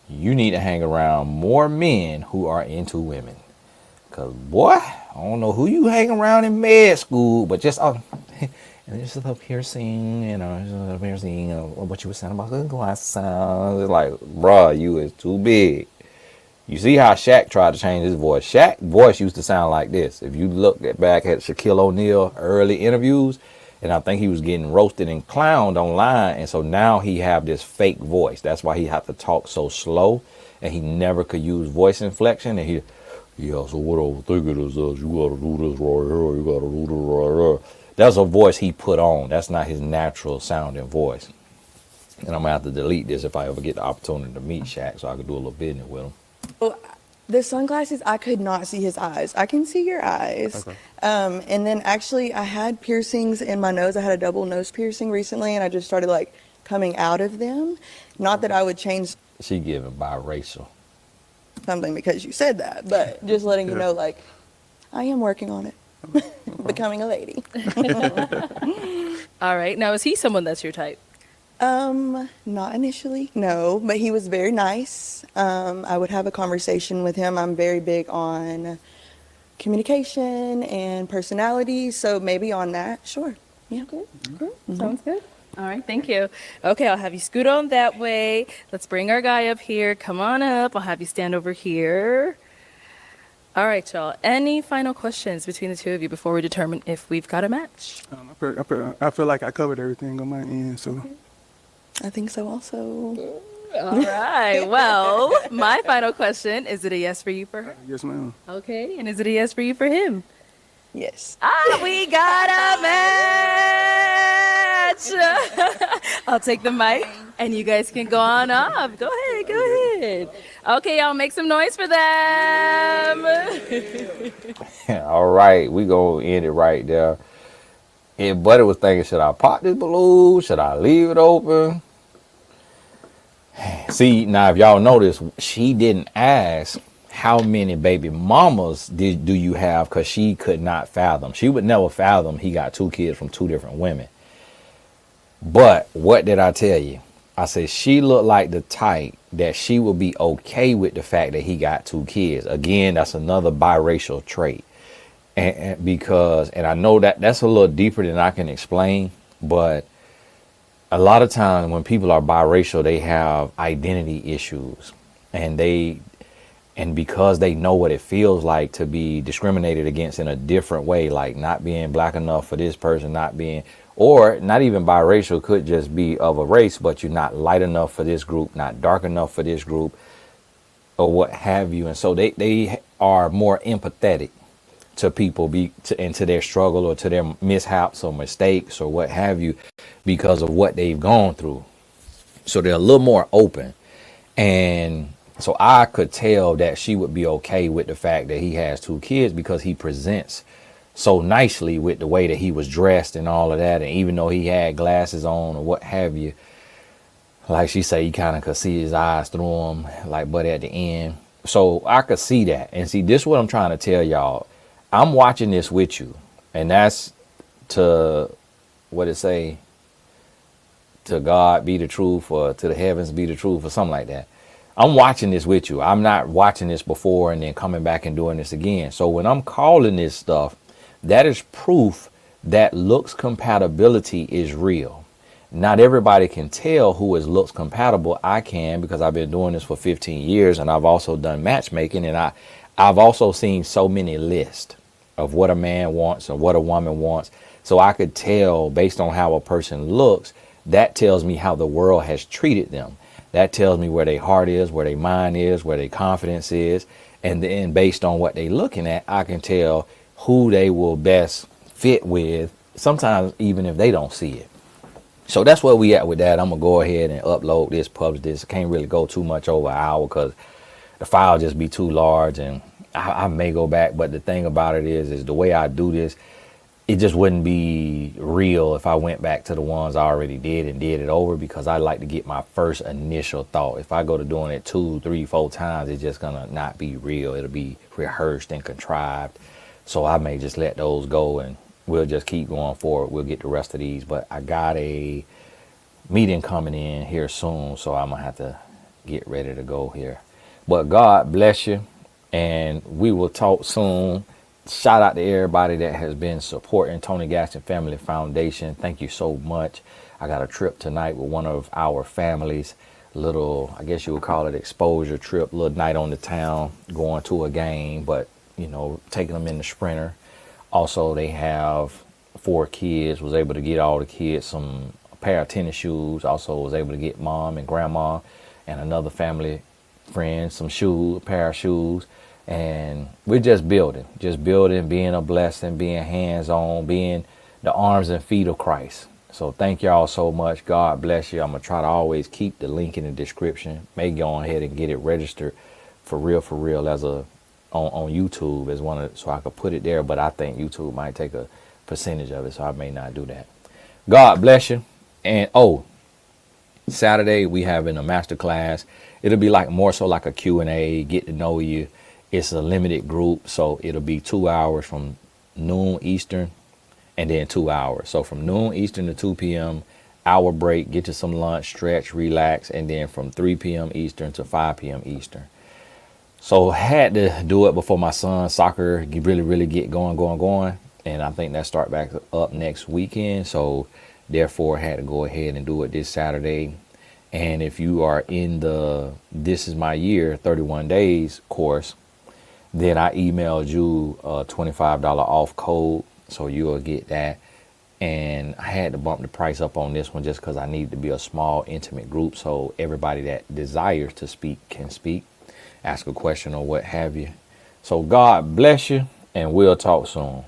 you need to hang around more men who are into women. Cause boy, I don't know who you hang around in med school, but just and just a piercing, just a piercing. What you were saying about the glasses, like, bruh, you is too big. You see how Shaq tried to change his voice. Shaq's voice used to sound like this. If you look back at Shaquille O'Neal early interviews, and I think he was getting roasted and clowned online, and so now he have this fake voice. That's why he had to talk so slow, and he never could use voice inflection. And so what I was thinking is you gotta do this right here, you gotta do this right here. That's a voice he put on. That's not his natural sounding voice. And I'm gonna have to delete this if I ever get the opportunity to meet Shaq, so I can do a little business with him. the sunglasses, I could not see his eyes. I can see your eyes. Okay. And then actually, I had piercings in my nose. I had a double nose piercing recently, and I just started like coming out of them. Not that I would change She giving biracial. something because you said that, but just letting you know, like, I am working on it. Becoming a lady. All right. Now, is he someone that's your type? Not initially, no, but he was very nice. I would have a conversation with him. I'm very big on communication and personality, so maybe on that, sure. Yeah. Cool. Sounds good. All right, thank you. Okay, I'll have you scoot on that way. Let's bring our guy up here. Come on up. I'll have you stand over here. All right, y'all. Any final questions between the two of you before we determine if we've got a match? I feel like I covered everything on my end, so. I think so also. All right. Well, my final question, is it a yes for you for her? Yes, ma'am. Okay, and is it a yes for you for him? Yes. We got a match. I'll take the mic and you guys can go on up. Go ahead. Okay, y'all make some noise for them. All right, we gonna end it right there. And Buddy was thinking, should I pop this balloon? Should I leave it open? See, now if y'all notice, she didn't ask how many baby mamas do you have, because she could not fathom. She would never fathom he got 2 kids from 2 different women. But what did I tell you? I said she looked like the type that she would be okay with the fact that he got 2 kids. Again, that's another biracial trait. And because I know that that's a little deeper than I can explain, but a lot of times when people are biracial, they have identity issues, and because they know what it feels like to be discriminated against in a different way, like not being black enough for this person, or not even biracial, could just be of a race, but you're not light enough for this group, not dark enough for this group, or what have you. And so they are more empathetic to people and to their struggle or to their mishaps or mistakes or what have you, because of what they've gone through. So they're a little more open. And so I could tell that she would be okay with the fact that he has 2 kids, because he presents so nicely with the way that he was dressed and all of that. And even though he had glasses on or what have you, like she said, you kind of could see his eyes through them, like, but at the end. So I could see that. And see, this is what I'm trying to tell y'all. I'm watching this with you. And that's to, what it say, to God be the truth, or to the heavens be the truth, or something like that. I'm watching this with you. I'm not watching this before and then coming back and doing this again. So when I'm calling this stuff, that is proof that looks compatibility is real. Not everybody can tell who is looks compatible. I can, because I've been doing this for 15 years and I've also done matchmaking, and I've also seen so many lists of what a man wants and what a woman wants. So I could tell based on how a person looks, that tells me how the world has treated them. That tells me where their heart is, where their mind is, where their confidence is. And then based on what they're looking at, I can tell who they will best fit with, sometimes even if they don't see it. So that's where we at with that. I'm going to go ahead and upload this, publish this. I can't really go too much over an hour because the file just be too large, and I may go back. But the thing about it is the way I do this, it just wouldn't be real if I went back to the ones I already did and did it over, because I like to get my first initial thought. If I go to doing it 2, 3, 4 times, it's just gonna not be real. It'll be rehearsed and contrived. So I may just let those go and we'll just keep going forward. We'll get the rest of these. But I got a meeting coming in here soon, so I'm gonna have to get ready to go here. But God bless you, and we will talk soon. Shout out to everybody that has been supporting Tony Gaskins Family Foundation. Thank you so much. I got a trip tonight with one of our families. Little, I guess you would call it exposure trip, little night on the town, going to a game, but, you know, taking them in the Sprinter. Also, they have 4 kids, was able to get all the kids a pair of tennis shoes. Also was able to get mom and grandma and another family friend some shoes, a pair of shoes. And we're just building, being a blessing, being hands-on, being the arms and feet of Christ. So thank y'all so much. God bless you. I'm going to try to always keep the link in the description. May go ahead and get it registered for real as on YouTube as so I could put it there. But I think YouTube might take a percentage of it, so I may not do that. God bless you. And Saturday we having a master class. It'll be more so like a Q&A, get to know you. It's a limited group, so it'll be 2 hours from noon Eastern and then 2 hours. So from noon Eastern to 2 p.m., hour break, get you some lunch, stretch, relax, and then from 3 p.m. Eastern to 5 p.m. Eastern. So had to do it before my son's soccer really get going. And I think that start back up next weekend. So therefore had to go ahead and do it this Saturday. And if you are in the This Is My Year 31 Days course, then I emailed you a $25 off code. So you'll get that. And I had to bump the price up on this one just because I need to be a small, intimate group. So everybody that desires to speak can speak, ask a question or what have you. So God bless you, and we'll talk soon.